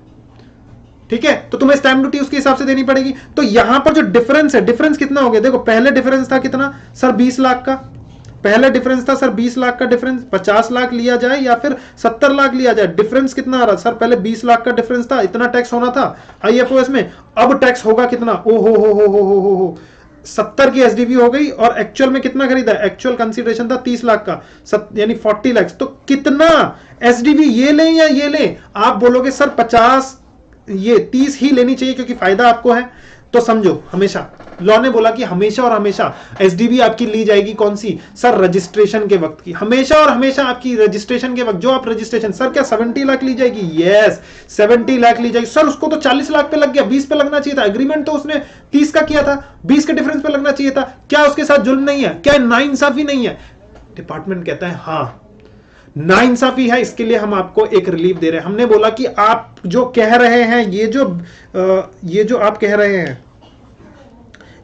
ठीक है, तो तुम्हें स्टैंप ड्यूटी उसके हिसाब से देनी पड़ेगी। तो यहां पर जो डिफरेंस है, डिफरेंस कितना हो गया? देखो, पहले डिफरेंस था कितना सर? 20 लाख का पहले डिफरेंस था सर, 20 लाख का डिफरेंस। 50 लाख लिया जाए या फिर 70 लाख लिया जाए, डिफरेंस कितना आ रहा सर? पहले 20 लाख का डिफरेंस था, इतना टैक्स होना था आईएफओएस में। अब टैक्स होगा कितना? ओ हो 70 की एसडीवी हो गई और एक्चुअल में कितना खरीदा? एक्चुअल कंसीडरेशन था 30 लाख का, यानी 40 लाख। तो कितना एसडीवी ये लें या ये लें? आप बोलोगे सर 50, ये 30 ही लेनी चाहिए क्योंकि फायदा आपको है। तो समझो, हमेशा लॉ ने बोला कि हमेशा और हमेशा एसडीवी आपकी ली जाएगी कौन सी सर? रजिस्ट्रेशन के वक्त की। हमेशा और हमेशा आपकी रजिस्ट्रेशन के वक्त जो आप रजिस्ट्रेशन, सर क्या 70 लाख ली जाएगी? यस, 70 लाख ली जाएगी। सर उसको तो 40 लाख पे लग गया, 20 पे लगना चाहिए था। एग्रीमेंट तो उसने 30 का किया था, 20 के डिफरेंस पे लगना चाहिए था। क्या उसके साथ जुल्म नहीं है? क्या नाइंसाफी नहीं है? डिपार्टमेंट कहता है हाँ, नाइंसाफी है, इसके लिए हम आपको एक रिलीफ दे रहे हैं। हमने बोला कि आप जो कह रहे हैं, ये जो आप कह रहे हैं,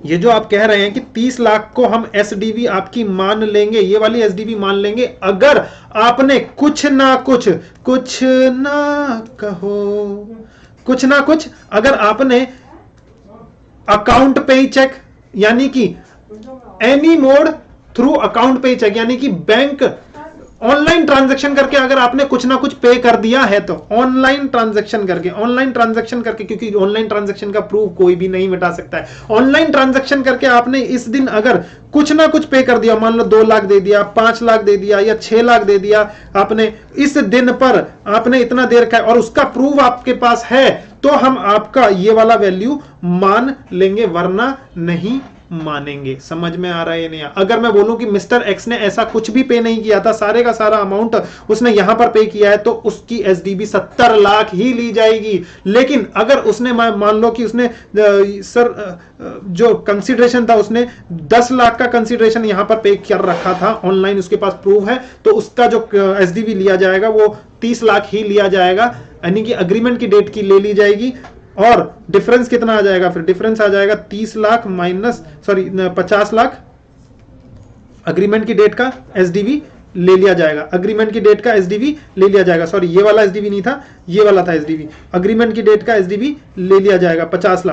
ये जो आप कह रहे हैं कि 30 लाख को हम एसडीवी आपकी मान लेंगे, ये वाली एसडीवी मान लेंगे, अगर आपने कुछ ना कुछ अगर आपने अकाउंट पे चेक, यानी कि एनी मोड थ्रू अकाउंट पे चेक, यानी कि बैंक ऑनलाइन ट्रांजैक्शन करके अगर आपने कुछ ना कुछ पे कर दिया है, तो ऑनलाइन ट्रांजैक्शन करके, क्योंकि ऑनलाइन ट्रांजैक्शन का प्रूफ कोई भी नहीं मिटा सकता है, ऑनलाइन ट्रांजैक्शन करके आपने इस दिन अगर कुछ ना कुछ पे कर दिया, मान लो 2 लाख दे दिया, 5 लाख दे दिया या 6 लाख दे दिया, आपने इस दिन पर आपने इतना देर का, और उसका प्रूफ आपके पास है, तो हम आपका ये वाला वैल्यू मान लेंगे, वरना नहीं मानेंगे। समझ में आ रहा है या नहीं? अगर मैं बोलूं कि मिस्टर एक्स ने ऐसा कुछ भी पे नहीं किया था, सारे का सारा अमाउंट उसने यहां पर पे किया है, तो उसकी एसडीबी 70 लाख ही ली जाएगी। लेकिन अगर उसने मान लो कि उसने जो कंसीडरेशन था, उसने 10 लाख का कंसीडरेशन यहां पर पे कर रखा था, ऑनलाइन उसके पास प्रूफ है, तो उसका जो एसडीबी लिया जाएगा वो 30 लाख ही लिया जाएगा, यानी कि अग्रीमेंट की डेट की ले ली जाएगी। और डिफरेंस कितना आ जाएगा? फिर डिफरेंस आ जाएगा 30 लाख माइनस 50 लाख अग्रीमेंट की डेट का एसडीवी ले लिया जाएगा, अग्रीमेंट की डेट का एसडीवी ले लिया जाएगा, सॉरी ये वाला एसडीवी नहीं था, ये वाला था एसडीवी, अग्रीमेंट की डेट का एसडीवी ले लिया जाएगा 50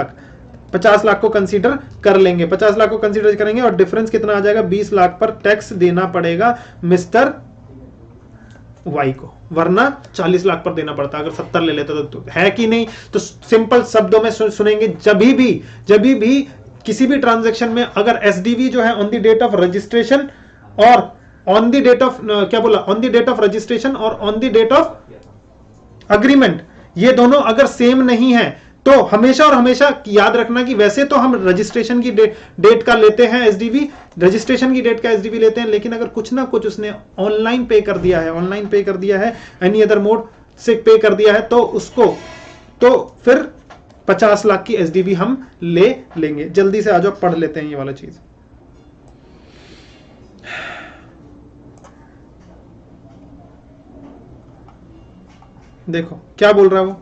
लाख को कंसीडर कर लेंगे, 50 लाख को कंसीडर करेंगे, और डिफरेंस कितना आ जाएगा? 20 लाख पर टैक्स देना पड़ेगा मिस्टर वाई को, वरना 40 लाख पर देना पड़ता अगर 70 ले लेते तो है कि नहीं? तो सिंपल शब्दों में सुनेंगे, जब भी किसी भी ट्रांजैक्शन में अगर एसडीवी जो है on the date of registration और on the date of on the date of registration और on the date of agreement, ये दोनों अगर सेम नहीं है, तो हमेशा और हमेशा याद रखना कि वैसे तो हम रजिस्ट्रेशन की डेट का लेते हैं एसडीवी, रजिस्ट्रेशन की डेट का एसडीवी लेते हैं, लेकिन अगर कुछ ना कुछ उसने ऑनलाइन पे कर दिया है, एनी अदर मोड से पे कर दिया है, तो उसको तो फिर 50 लाख की एसडीवी हम ले लेंगे। जल्दी से आ जाओ, पढ़ लेते हैं ये वाला चीज। देखो क्या बोल रहा है वो,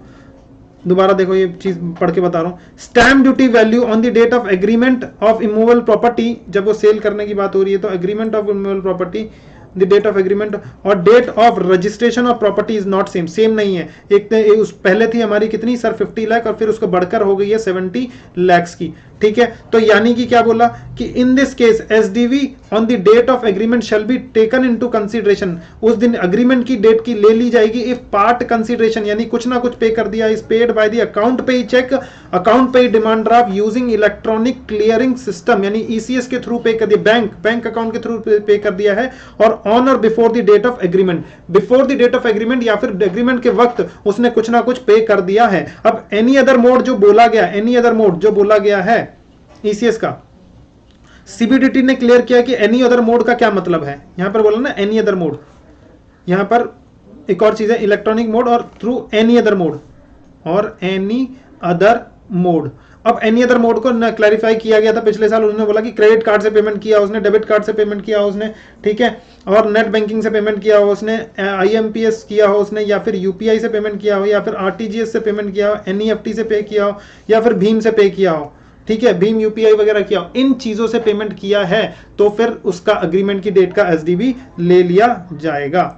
दोबारा देखो ये चीज पढ़ के बता रहा हूं। Stamp duty value on the date of agreement of immovable property, जब वो सेल करने की बात हो रही है, तो agreement of immovable property, the date of agreement और date of registration of property is not same नहीं है। एक उस पहले थी हमारी कितनी सर 50 लाख, और फिर उसको बढ़कर हो गई है 70 लाख की, ठीक है। तो यानी कि क्या बोला कि in this case SDV on the date of agreement shall be taken into consideration, उस दिन अग्रीमेंट की डेट की ले ली जाएगी इफ पार्ट कंसीडरेशन, यानी कुछ ना कुछ पे कर दिया, is paid by the account पे चेक, अकाउंट पे demand draft using electronic clearing system, यानी ईसीएस के थ्रू पे कर दिया, बैंक अकाउंट के थ्रू पे कर दिया है, और ऑन और before the date of agreement, before the date of agreement या फिर एग्रीमेंट के वक्त उसने कुछ ना कुछ पे कर दिया है। अब एनी अदर मोड जो बोला गया, एनी अदर मोड जो बोला गया है ईसीएस का, सीबीडीटी ने क्लियर किया कि एनी अदर मोड का क्या मतलब है। यहां पर बोला ना एनी अदर मोड, यहां पर एक और चीज है इलेक्ट्रॉनिक मोड और थ्रू एनी अदर मोड, और एनी अदर मोड। अब एनी अदर मोड को क्लैरिफाई किया गया था पिछले साल, उन्होंने बोला कि क्रेडिट कार्ड से पेमेंट किया उसने, डेबिट कार्ड से पेमेंट किया उसने, ठीक है, और नेट बैंकिंग से पेमेंट किया हो उसने, आईएमपीएस किया हो उसने, या फिर यूपीआई से पेमेंट किया हो, या फिर आरटीजीएस से पेमेंट किया हो, एनईएफटी से पे किया हो, या फिर भीम से पे किया हो, ठीक है, भीम यूपीआई वगैरह किया हो, इन चीजों से पेमेंट किया है, तो फिर उसका अग्रीमेंट की डेट का एसडीबी ले लिया जाएगा।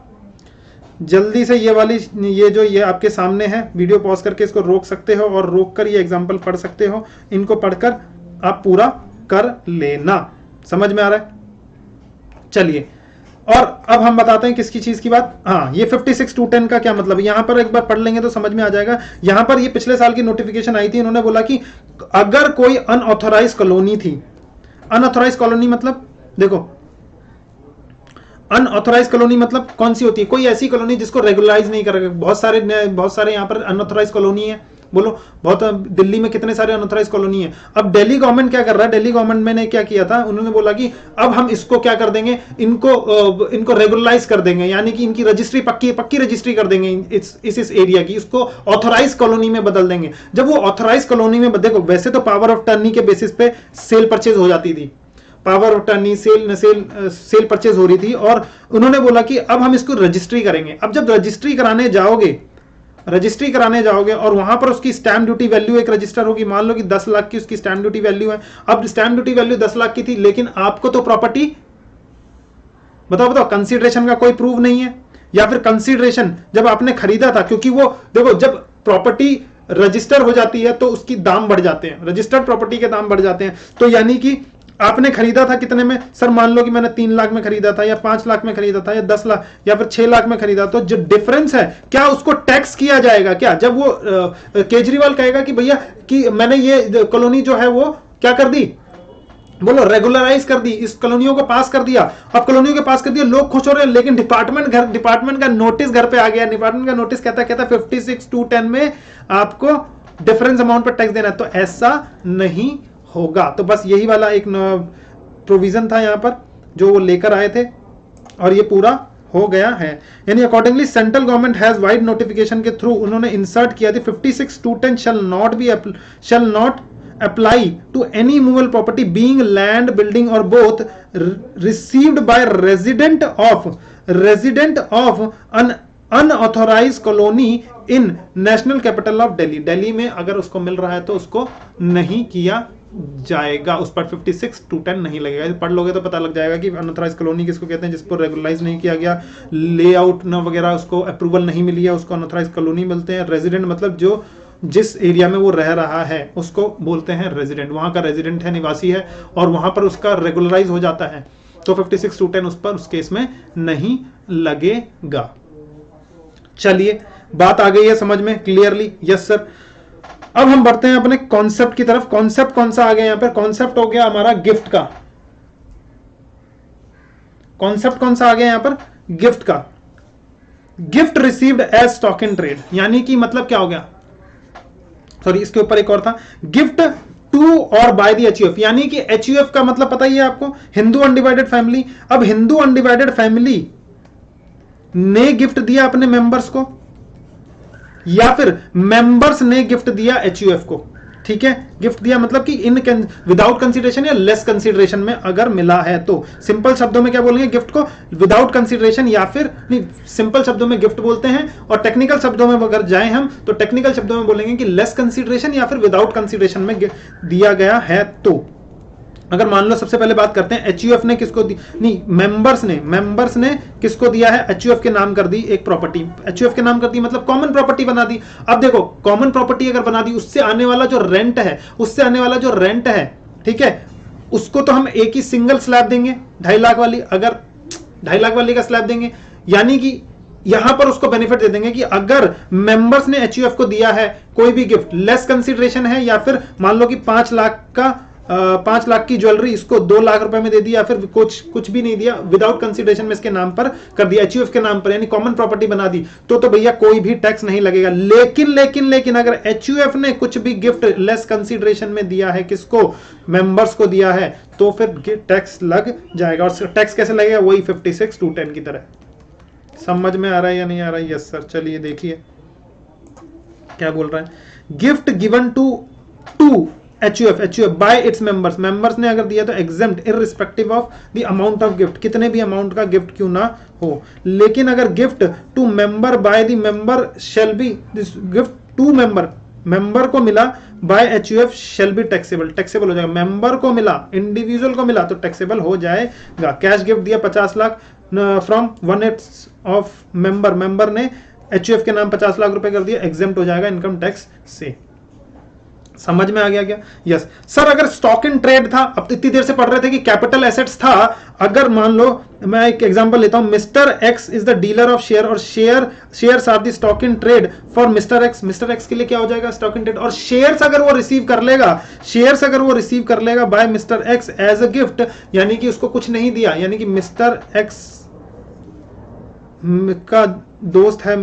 जल्दी से ये आपके सामने है, वीडियो पॉज करके इसको रोक सकते हो और रोक कर ये एग्जांपल पढ़ सकते हो, इनको पढ़कर आप पूरा कर लेना। समझ में आ रहा है? चलिए, और अब हम बताते हैं किसकी चीज की बात। हाँ, ये 56(2)(10) का क्या मतलब है, यहां पर एक बार पढ़ लेंगे तो समझ में आ जाएगा। यहां पर ये पिछले साल की नोटिफिकेशन आई थी, उन्होंने बोला कि अगर कोई अनऑथोराइज कॉलोनी थी, अनऑथोराइज कॉलोनी मतलब देखो, अनऑथोराइज कॉलोनी मतलब कौन सी होती है? कोई ऐसी कॉलोनी जिसको रेगुलराइज नहीं कर, बहुत सारे यहाँ पर अनऑथोराइज कॉलोनी है, बोलो बहुत, दिल्ली में कितने सारे अनऑथोराइज कॉलोनी है। अब दिल्ली गवर्नमेंट क्या कर रहा है, दिल्ली गवर्नमेंट ने क्या किया था, उन्होंने बोला कि अब हम इसको क्या कर देंगे, इनको रेगुलराइज कर देंगे, यानी कि इनकी रजिस्ट्री पक्की रजिस्ट्री कर देंगे इस एरिया की, इसको ऑथोराइज कॉलोनी में बदल देंगे। जब वो ऑथोराइज कॉलोनी में देखो, वैसे तो पावर ऑफ टर्नी के बेसिस पे सेल परचेज हो जाती थी, power of attorney, cell purchase हो रही थी, और उन्होंने बोला कि अब हम इसको रजिस्ट्री करेंगे। अब जब रजिस्ट्री कराने जाओगे और वहां पर उसकी स्टैंप ड्यूटी वैल्यू एक रजिस्टर होगी, मान लो कि 10 लाख की उसकी स्टैंप ड्यूटी वैल्यू है। अब स्टैंप ड्यूटी वैल्यू 10 लाख की थी, लेकिन आपको तो प्रॉपर्टी, बताओ कंसीडरेशन का कोई प्रूफ नहीं है, या फिर कंसीडरेशन जब आपने खरीदा था, क्योंकि वो देखो जब प्रॉपर्टी रजिस्टर हो जाती है तो उसकी दाम बढ़ जाते हैं, रजिस्टर्ड प्रॉपर्टी के दाम बढ़ जाते हैं। तो यानी कि आपने खरीदा था कितने में, सर मान लो कि मैंने 3 लाख में खरीदा था, या 5 लाख में खरीदा था, या 10 लाख, या फिर 6 लाख में खरीदा, तो जो डिफरेंस है क्या उसको टैक्स किया जाएगा क्या? जब वो केजरीवाल कहेगा कि भैया कि मैंने ये कॉलोनी जो है वो क्या कर दी, बोलो रेगुलराइज कर दी, इस कॉलोनियों को पास कर दिया। अब कॉलोनियों के पास कर दिया, लोग खुश हो रहे हैं, लेकिन डिपार्टमेंट का नोटिस घर पे आ गया। डिपार्टमेंट का नोटिस कहता 56(2)(10) में आपको डिफरेंस अमाउंट पर टैक्स देना है। तो ऐसा नहीं होगा। तो बस यही वाला एक प्रोविजन था यहां पर जो वो लेकर आए थे, और ये पूरा हो गया है। यानी accordingly central government has wide notification के थ्रू उन्होंने इंसर्ट किया थी 56(2)(10) shall not apply to any movable property being land, building or both received by resident of an unauthorized colony in national capital of Delhi। Delhi में अगर उसको मिल रहा है तो उसको नहीं किया जाएगा, उस पर 56(2)(10) नहीं लगेगा। पढ़ लोगे तो पता लग जाएगा कि अनऑथराइज्ड कॉलोनी किसको कहते हैं, जिसको रेगुलराइज नहीं किया गया, लेआउट न वगैरह उसको अप्रूवल नहीं मिली है, उसको अनऑथराइज्ड कॉलोनी मिलते हैं। रेजिडेंट मतलब जो जिस एरिया में वो रह रहा है उसको बोलते हैं रेजिडेंट, वहां का रेजिडेंट है, निवासी है, और वहां पर उसका रेगुलराइज हो जाता है, तो 56(2)(10) उस पर उस केस में नहीं लगेगा। चलिए बात आ गई है समझ में क्लियरली? Yes sir. अब हम बढ़ते हैं अपने कॉन्सेप्ट की तरफ। कॉन्सेप्ट कौन सा आ गया यहां पर? कॉन्सेप्ट हो गया हमारा गिफ्ट का। कॉन्सेप्ट कौन सा आ गया यहां पर? गिफ्ट का। Gift received as stock in trade, यानी कि मतलब क्या हो गया, सॉरी इसके ऊपर एक और था, गिफ्ट टू और बाय द एचयूएफ, यानी कि एचयूएफ का मतलब पता ही है आपको, हिंदू अनडिवाइडेड फैमिली। अब हिंदू अनडिवाइडेड फैमिली ने गिफ्ट दिया अपने मेंबर्स को, या फिर मेंबर्स ने गिफ्ट दिया एचयूएफ को, ठीक है। गिफ्ट दिया मतलब कि इन विदाउट कंसीडरेशन या लेस कंसीडरेशन में अगर मिला है तो। सिंपल शब्दों में क्या बोलेंगे गिफ्ट को? विदाउट कंसीडरेशन, या फिर नहीं, सिंपल शब्दों में गिफ्ट बोलते हैं, और टेक्निकल शब्दों में अगर जाएं हम तो टेक्निकल शब्दों में बोलेंगे कि लेस कंसीडरेशन या फिर विदाउट कंसीडरेशन में दिया गया है। तो अगर मान लो सबसे पहले बात करते हैं एचयूएफ ने किसको दी, नहीं मेंबर्स ने किसको दिया है, एचयूएफ के नाम कर दी एक प्रॉपर्टी, एचयूएफ के नाम कर दी मतलब कॉमन प्रॉपर्टी बना दी। अब देखो कॉमन प्रॉपर्टी अगर बना दी, उससे आने वाला जो रेंट है, ठीक है, उसको तो हम एक ही सिंगल स्लैब देंगे 2.5 लाख वाली, अगर 2.5 लाख वाली का स्लैब देंगे, यानी कि यहां पर उसको बेनिफिट दे देंगे कि अगर मेंबर्स ने एचयूएफ को दिया है कोई भी गिफ्ट, लेस कंसीडरेशन है, या फिर मान लो कि 5 लाख की ज्वेलरी इसको 2 लाख रुपए में दे दिया, या फिर कुछ भी नहीं दिया, विदाउट कंसीडरेशन में इसके नाम पर कर दिया, एचयूएफ के नाम पर, यानी कॉमन प्रॉपर्टी बना दी, तो भैया कोई भी टैक्स नहीं लगेगा। लेकिन अगर एचयूएफ ने कुछ भी गिफ्ट लेस कंसीडरेशन में दिया है, किसको, मेंबर्स को दिया है, तो फिर टैक्स लग जाएगा। और टैक्स कैसे लगेगा? वही 56(2)(10) की तरह। समझ में आ रहा है या नहीं आ रहा है? Yes sir. चलिए देखिए क्या बोल रहा है, gift given to HUF by its members ने अगर दिया तो exempt irrespective of the amount of gift, कितने भी अमाउंट का गिफ्ट क्यों ना हो। लेकिन अगर gift to member by the member shall be, gift to member को मिला by HUF shall be taxable हो जाएगा। मेंबर को मिला, इंडिविजुअल को मिला तो टैक्सेबल हो जाएगा। कैश गिफ्ट दिया 50 लाख फ्रॉम 1/8 ऑफ मेंबर ने एचयूएफ के नाम 50 लाख रुपए कर दिया, एग्जेम्प्ट हो जाएगा इनकम टैक्स से। समझ में आ गया क्या? Yes sir. अगर स्टॉक इन ट्रेड था, अब इतनी देर से पढ़ रहे थे कि कैपिटल एसेट्स था, अगर मान लो मैं एक एग्जांपल लेता हूं, mister X is the dealer of share, और shares are the stock in trade for mister X के लिए क्या हो जाएगा? Stock in trade. और शेयर्स अगर वो रिसीव कर लेगा by mister X as a gift, यानी कि उसको कुछ नहीं दिया, यानी कि मिस्टर एक्स का दोस्त है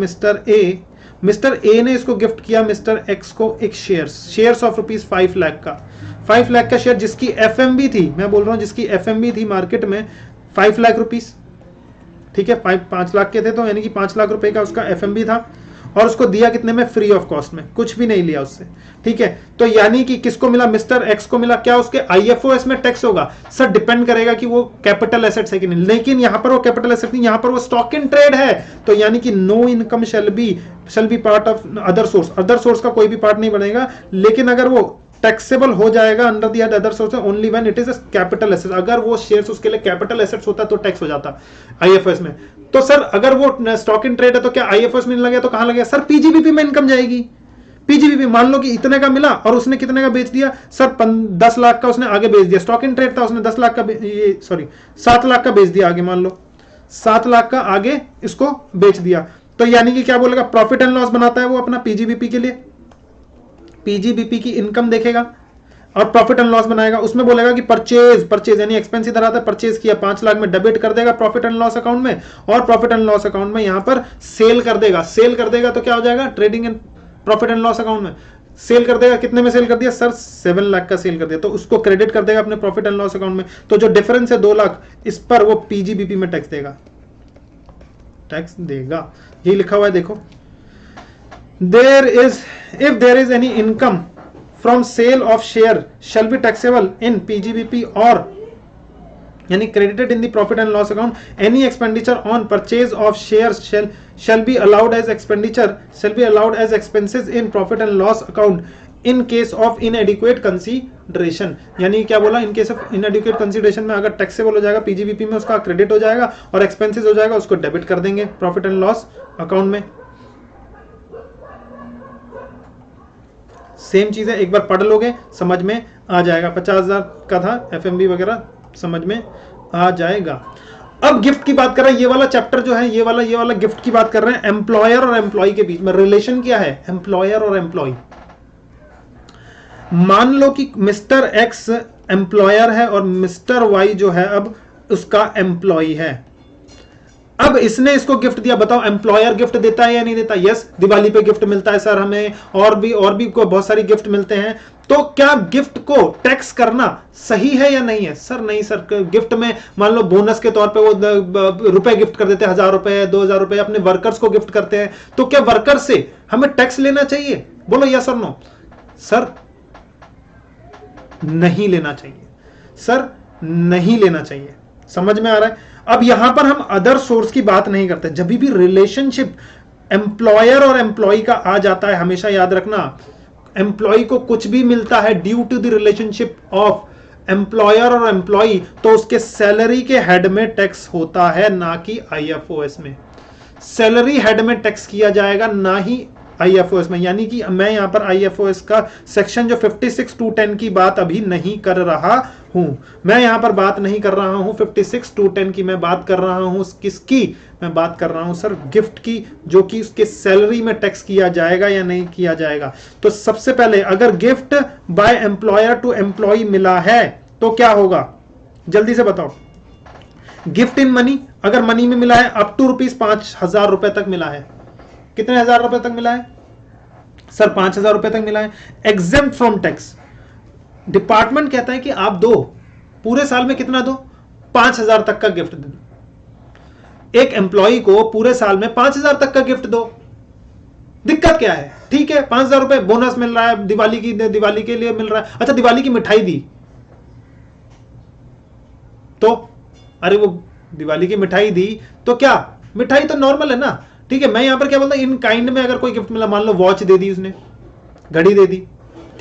मिस्टर ए ने इसको गिफ्ट किया मिस्टर एक्स को एक शेयर्स ऑफ रुपीज 5 लाख का, 5 लाख का शेयर, जिसकी एफएमबी थी, मैं बोल रहा हूं जिसकी एफएमबी थी मार्केट में 5 लाख रुपीस, ठीक है, 5 लाख के थे, तो यानी कि 5 लाख रुपए का उसका एफएमबी था। और उसको दिया कितने में, फ्री ऑफ कॉस्ट में, कुछ भी नहीं लिया उससे, ठीक है। तो यानी कि किसको मिला, मिस्टर एक्स को मिला, क्या उसके आईएफओएस में टैक्स होगा, सर डिपेंड करेगा कि वो कैपिटल एसेट्स है कि नहीं, लेकिन यहां पर वो कैपिटल एसेट नहीं, यहां पर वो स्टॉक इन ट्रेड है, तो यानी कि no income shall be part of other source, other source का कोई भी पार्ट नहीं बनेगा, लेकिन अगर वो टैक्सेबल हो जाएगा under the other source only when it is a capital asset, अगर वो शेयर्स उसके लिए कैपिटल एसेट्स होता तो टैक्स हो जाता आईएफएस में। तो सर अगर वो स्टॉक इन ट्रेड है तो क्या आईएफएस में लगे, तो कहां लगे, सर पीजीबीपी में इनकम जाएगी। पीजीबीपी मान लो कि इतने का मिला और उसने कितने का बेच दिया, सर 10 लाख का उसने आगे बेच दिया, स्टॉक इन ट्रेड था, उसने 10 लाख का ये सॉरी 7 लाख का बेच दिया आगे, मान लो 7 लाख का आगे इसको बेच दिया, तो यानी कि क्या बोलेगा, प्रॉफिट एंड लॉस बनाता है वो अपना पीजीबीपी के लिए, पीजीबीपी की इनकम देखेगा और प्रॉफिट एंड लॉस बनाएगा, उसमें बोलेगा कि परचेज यानी एक्सपेंस इधर आता है, परचेज किया 5 लाख में, डेबिट कर देगा प्रॉफिट एंड लॉस अकाउंट में, और प्रॉफिट एंड लॉस अकाउंट में यहां पर सेल कर देगा तो क्या हो जाएगा, trading and profit and loss account में सेल कर देगा, कितने में सेल कर दिया, सर 7 लाख का सेल कर दिया, तो उसको क्रेडिट कर देगा अपने प्रॉफिट एंड लॉस अकाउंट में, तो जो डिफरेंस है 2 लाख, इस पर वो पीजीबीपी में टैक्स देगा, यही लिखा हुआ है देखो, if there is any income from sale of share shall be taxable in PGBP or yani credited in the profit and loss account. Any expenditure on purchase of shares shall be allowed as expenses in profit and loss account in case of inadequate consideration. यानी क्या बोला, in case of inadequate consideration में अगर taxable हो जाएगा PGBP में उसका credit हो जाएगा और expenses हो जाएगा उसको डेबिट कर देंगे प्रॉफिट एंड लॉस अकाउंट में। सेम चीज है, एक बार पढ़ लोगे समझ में आ जाएगा, 50,000 का था एफएमबी वगैरह समझ में आ जाएगा। अब गिफ्ट की बात कर रहे हैं, ये वाला चैप्टर जो है ये वाला गिफ्ट की बात कर रहे हैं, एम्प्लॉयर और एम्प्लॉय के बीच में रिलेशन क्या है, एम्प्लॉयर और एम्प्लॉय। मान लो कि मिस्टर एक्स एम्प्लॉयर है और मिस्टर वाई जो है अब उसका एम्प्लॉय है, अब इसने इसको गिफ्ट दिया, बताओ एम्प्लॉयर गिफ्ट देता है या नहीं देता, यस दिवाली पे गिफ्ट मिलता है सर हमें, और भी को बहुत सारी गिफ्ट मिलते हैं, तो क्या गिफ्ट को टैक्स करना सही है या नहीं है, सर नहीं सर, गिफ्ट में मान लो बोनस के तौर पे वो रुपए गिफ्ट कर देते हैं, 1000 रुपए 2000 रुपए अपने वर्कर्स को गिफ्ट करते हैं, तो क्या वर्कर से हमें टैक्स लेना चाहिए, बोलो यस और नो, सर नहीं लेना चाहिए, सर नहीं लेना चाहिए, समझ में आ रहा है। अब यहां पर हम अदर सोर्स की बात नहीं करते, जब भी रिलेशनशिप एम्प्लॉयर और एम्प्लॉय का आ जाता है हमेशा याद रखना, एम्प्लॉय को कुछ भी मिलता है due to the relationship of employer और एम्प्लॉय, तो उसके सैलरी के हेड में टैक्स होता है, ना कि आईएफओएस में, सैलरी हेड में टैक्स किया जाएगा ना ही आईएफओएस में। यानी कि मैं यहां पर आईएफओएस का सेक्शन जो 56(2)(10) की बात अभी नहीं कर रहा हूं, मैं यहां पर बात नहीं कर रहा हूं 56(2)(10) की, मैं बात कर रहा हूं किसकी, मैं बात कर रहा हूं सर गिफ्ट की, जो कि उसके सैलरी में टैक्स किया जाएगा या नहीं किया जाएगा। तो सबसे पहले अगर gift by employer to employ मिला है तो क्या होगा, जल्दी से बताओ। गिफ्ट इन मनी, अगर मनी में मिला है अप टू ₹5,000 तक मिला है, कितने हजार रुपए तक मिला है सर, 5,000 रुपए तक मिला है, एग्जेम्प्ट फ्रॉम टैक्स। डिपार्टमेंट कहता है कि आप दो, पूरे साल में कितना दो, 5,000 तक का गिफ्ट दो, एक एम्प्लॉय को पूरे साल में 5,000 तक का गिफ्ट दो, दिक्कत क्या है, ठीक है 5,000 रुपए बोनस मिल रहा है, दिवाली के लिए मिल रहा है, अच्छा दिवाली की मिठाई दी तो, अरे वो दिवाली की मिठाई दी तो क्या, मिठाई तो नॉर्मल है ना, ठीक है। मैं यहां पर क्या बोलता हूं, इन काइंड में अगर कोई गिफ्ट मिला, मान लो वॉच दे दी उसने, घड़ी दे दी,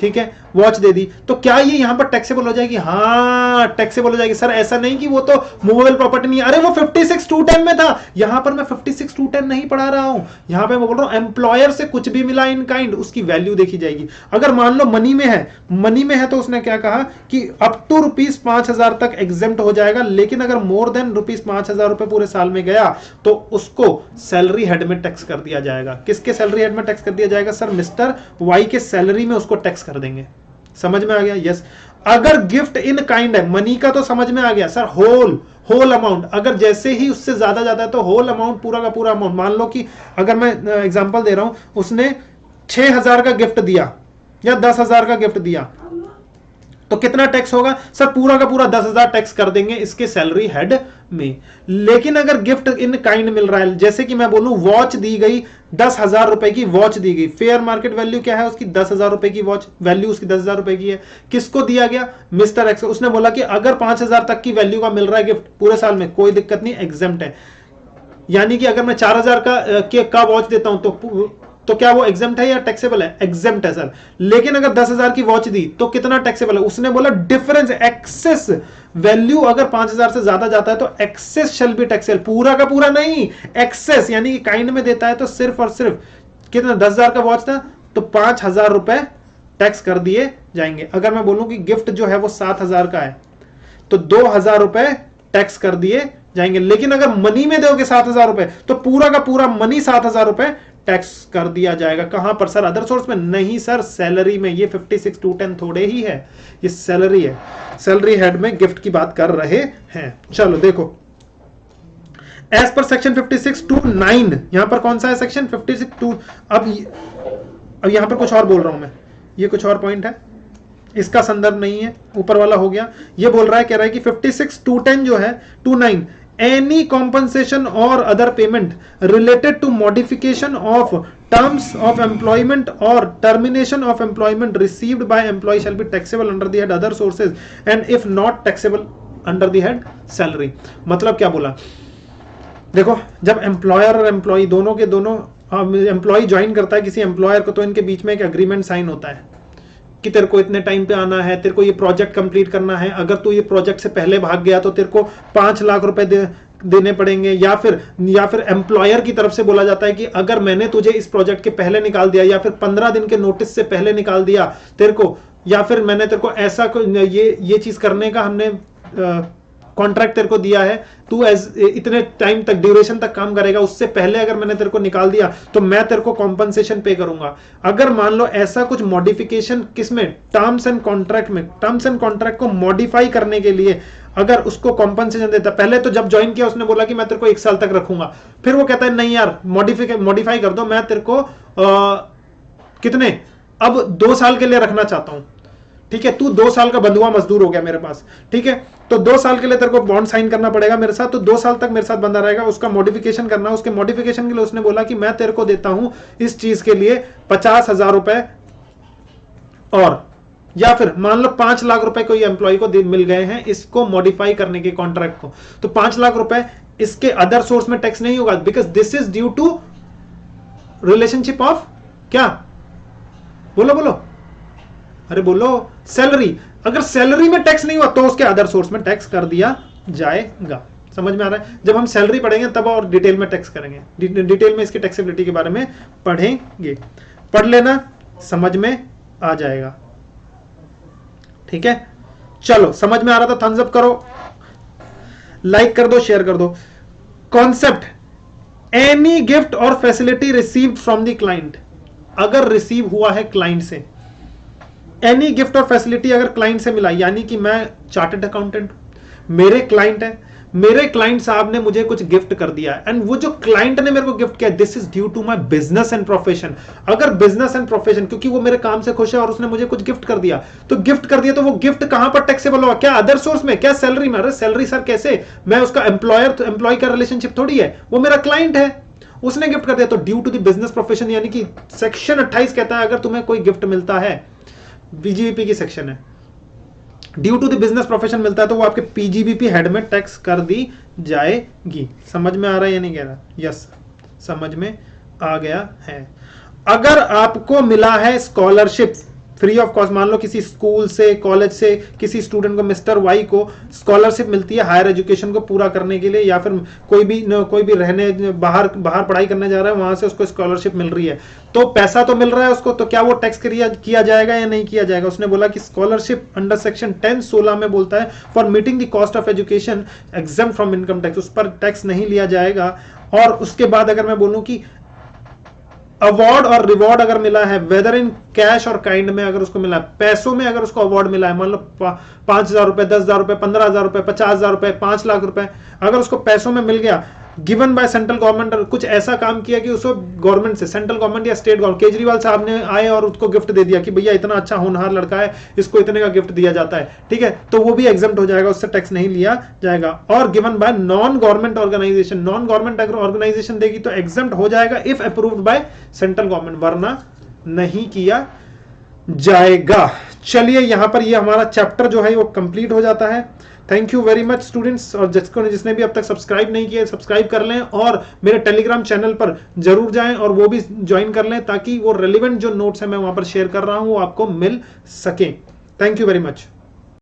ठीक है वॉच दे दी, तो क्या ये यहां पर टैक्सेबल हो जाएगी, हाँ टैक्सेबल हो जाएगी। सर ऐसा नहीं कि वो तो मूवेबल प्रॉपर्टी नहीं है, अरे वो 56(2)(10) में था, यहां पर मैं 56(2)(10) नहीं पढ़ा रहा हूं, यहां पे मैं बोल रहा हूं एम्प्लॉयर से कुछ भी मिला इन काइंड, उसकी वैल्यू देखी जाएगी। अगर मान लो मनी में है तो उसने क्या कहा कि अप टू ₹5,000 तक एग्जेम्प्ट हो जाएगा, लेकिन अगर मोर देन ₹5,000 रुपए पूरे साल में गया तो उसको सैलरी हेड में टैक्स कर दिया जाएगा। किसके सैलरी हेड में टैक्स कर दिया जाएगा, सर मिस्टर वाई के सैलरी में उसको टैक्स कर देंगे। समझ में आ गया, यस। अगर गिफ्ट इन काइंड है, मनी का तो समझ में आ गया सर, होल अमाउंट, अगर जैसे ही उससे ज्यादा जाता है तो होल अमाउंट, पूरा का पूरा अमाउंट। मान लो कि अगर मैं एग्जांपल दे रहा हूं, उसने 6,000 का गिफ्ट दिया या 10,000 का गिफ्ट दिया, तो कितना टैक्स होगा सर? पूरा का पूरा 10,000 टैक्स कर देंगे इसके सैलरी हेड में। लेकिन अगर गिफ्ट इन काइंड मिल रहा है, जैसे कि मैं बोलूं वॉच दी गई, 10,000 रुपए की वॉच दी गई, फेयर मार्केट वैल्यू क्या है उसकी? 10,000 रुपए की वॉच वैल्यू उसकी 10,000 रुपए की है। किसको दिया गया? Mister x. उसने बोला कि अगर 5,000 तक की वैल्यू का मिल रहा है गिफ्ट पूरे साल में, कोई दिक्कत नहीं, एग्जेम्प्ट है। यानी कि अगर मैं 4,000 का वॉच देता हूं तो क्या वो एग्जेम्प्ट है या टैक्सेबल है? एग्जेम्प्ट है सर। लेकिन अगर 10,000 की वॉच दी तो कितना टैक्सेबल है? उसने बोला डिफरेंस, एक्सेस वैल्यू अगर 5,000 से ज्यादा जाता है तो एक्सेस शैल बी टैक्सेबल। पूरा का पूरा नहीं, एक्सेस यानी कि काइंड में देता है तो सिर्फ और सिर्फ कितना? 10,000 का वॉच था तो 5,000 रुपए टैक्स कर दिए जाएंगे। अगर मैं बोलूं कि गिफ्ट जो है वो 7,000 का है तो 2,000 रुपए टैक्स कर दिए जाएंगे। लेकिन अगर मनी में दोगे 7,000 रुपए तो पूरा का पूरा मनी 7,000 रुपए टैक्स कर दिया जाएगा। कहां पर सर? अदर सोर्स में नहीं सर, सैलरी में। ये 56,210 थोड़े ही है, ये सैलरी है। सैलरी हेड में गिफ्ट की बात कर रहे हैं। चलो देखो, एज पर सेक्शन 56(2)(9), यहां पर कौन सा है सेक्शन 56(2)? अब यहां पर कुछ और बोल रहा हूं मैं, ये कुछ और पॉइंट है, इसका संदर्भ नहीं है, ऊपर वाला हो गया। ये बोल रहा है, कह रहा है कि 56(2)(10) जो है 2(9), any compensation or other payment related to modification of terms of employment or termination of employment received by employee shall be taxable under the head other sources and if not taxable under the head salary। मतलब क्या बोला? देखो, जब employer और employ दोनों के दोनों, employ join करता है किसी एम्प्लॉयर को तो इनके बीच में एक एग्रीमेंट साइन होता है कि तेरे को इतने टाइम पे आना है, तेरे को ये प्रोजेक्ट कंप्लीट करना है। अगर तू ये प्रोजेक्ट से पहले भाग गया तो तेरे को 5 लाख रुपए देने पड़ेंगे। या फिर एम्प्लॉयर की तरफ से बोला जाता है कि अगर मैंने तुझे इस प्रोजेक्ट के पहले निकाल दिया या फिर 15 दिन के नोटिस से पहले निकाल दिया तेरे को, या फिर मैंने तेरे को ऐसा ये चीज करने का हमने कॉन्ट्रैक्ट तेरे को दिया है, तू इतने टाइम तक, ड्यूरेशन तक काम करेगा, उससे पहले अगर मैंने तेरे को निकाल दिया तो मैं तेरे को कॉम्पनसेशन पे करूंगा। अगर मान लो ऐसा कुछ मॉडिफिकेशन किसमें? टर्म्स एंड कॉन्ट्रैक्ट में, टर्म्स एंड कॉन्ट्रैक्ट को मॉडिफाई करने के लिए अगर उसको कॉम्पनसेशन देता, पहले तो जब ज्वाइन किया उसने बोला कि मैं तेरे को 1 साल तक रखूंगा, फिर वो कहता है नहीं यार मॉडिफाई कर दो, मैं तेरे को कितने, अब 2 साल के लिए रखना चाहता हूं। ठीक है, तू 2 साल का बंधुआ मजदूर हो गया मेरे पास, ठीक है, तो 2 साल के लिए तेरे को बॉन्ड साइन करना पड़ेगा मेरे साथ, तो 2 साल तक मेरे साथ बंधा रहेगा। उसका मॉडिफिकेशन करना, उसके मॉडिफिकेशन के लिए उसने बोला कि मैं तेरे को देता हूं इस चीज के लिए 50,000 रुपए, और या फिर मान लो 5 लाख रुपए कोई एम्प्लॉय को मिल गए हैं इसको मॉडिफाई करने के कॉन्ट्रैक्ट को, तो 5 लाख रुपए इसके अदर सोर्स में टैक्स नहीं होगा, because this is due to relationship of क्या? बोलो बोलो, अरे बोलो, सैलरी। अगर सैलरी में टैक्स नहीं हुआ तो उसके अदर सोर्स में टैक्स कर दिया जाएगा। समझ में आ रहा है? जब हम सैलरी पढ़ेंगे तब और डिटेल में टैक्स करेंगे, डिटेल में इसकी टैक्सेबिलिटी के बारे में पढ़ेंगे। पढ़ लेना, समझ में आ जाएगा। ठीक है, चलो, समझ में आ रहा था? थम्स अप करो, लाइक कर दो, शेयर कर दो। कॉन्सेप्ट, एनी गिफ्ट और facility received from the client, अगर रिसीव हुआ है क्लाइंट से, एनी गिफ्ट और फैसिलिटी अगर क्लाइंट से मिला, यानी कि मैं चार्टर्ड अकाउंटेंट, मेरे क्लाइंट है, मेरे क्लाइंट साहब ने मुझे कुछ गिफ्ट कर दिया एंड वो जो क्लाइंट ने मेरे को गिफ्ट किया, this is due to my business and profession. अगर बिजनेस एंड प्रोफेशन, क्योंकि वो मेरे काम से खुश है और उसने मुझे कुछ गिफ्ट कर दिया, तो गिफ्ट कर दिया तो वो गिफ्ट कहां पर टैक्सेबल होगा? क्या अदर सोर्स में? क्या सैलरी में? अरे सैलरी सर कैसे? मैं उसका एम्प्लॉय का रिलेशनशिप थोड़ी है, वो मेरा क्लाइंट है, उसने गिफ्ट कर दिया, तो due to the business profession, यानी कि सेक्शन 28 कहता है अगर तुम्हें कोई गिफ्ट मिलता है, बीजीबीपी की सेक्शन है, due to the business profession मिलता है तो वो आपके पीजीबीपी हेड में टैक्स कर दी जाएगी। समझ में आ रहा है या नहीं कह रहा? यस, समझ में आ गया है। अगर आपको मिला है स्कॉलरशिप फ्री ऑफ कॉस्ट, मान लो किसी स्कूल से, कॉलेज से किसी स्टूडेंट को, मिस्टर वाई को स्कॉलरशिप मिलती है हायर एजुकेशन को पूरा करने के लिए, या फिर कोई भी रहने बाहर पढ़ाई करने जा रहा है, वहां से उसको स्कॉलरशिप मिल रही है, तो पैसा तो मिल रहा है उसको, तो क्या वो टैक्स किया जाएगा या नहीं किया जाएगा? उसने बोला कि स्कॉलरशिप अंडर सेक्शन 10(16) में बोलता है for meeting the cost of education exempt from income tax, उस पर टैक्स नहीं लिया जाएगा। और उसके बाद अगर मैं बोलूं कि अवार्ड और रिवॉर्ड अगर मिला है, वेदर इन कैश और काइंड में, अगर उसको मिला है, पैसों में अगर उसको अवार्ड मिला है, मान लो 5,000 रुपए, 10,000 रुपए, 15,000 रुपए, 50,000 रुपए, 5 लाख रुपए, अगर उसको पैसों में मिल गया, गिवन बाय सेंट्रल गवर्नमेंट, कुछ ऐसा काम किया कि उसको गवर्नमेंट से, सेंट्रल गवर्नमेंट या स्टेट गवर्नमेंट, केजरीवाल साहब ने आए और उसको गिफ्ट दे दिया कि भैया इतना अच्छा होनहार लड़का है, इसको इतने का गिफ्ट दिया जाता है, ठीक है, तो वो भी एग्जम्प्ट हो जाएगा, उससे टैक्स नहीं लिया जाएगा। और given by non government organisation, non government अगर ऑर्गेनाइजेशन देगी तो एग्जम्प्ट हो जाएगा if approved by central government, वरना नहीं किया जाएगा। चलिए यहां पर ये हमारा चैप्टर जो है वो कंप्लीट हो जाता है। Thank you very much students, और जिसने भी अब तक सब्सक्राइब नहीं किया सब्सक्राइब कर लें और मेरे टेलीग्राम चैनल पर जरूर जाएं और वो भी ज्वाइन कर लें ताकि वो रेलिवेंट जो नोट्स है मैं वहां पर शेयर कर रहा हूं वो आपको मिल सके। Thank you very much.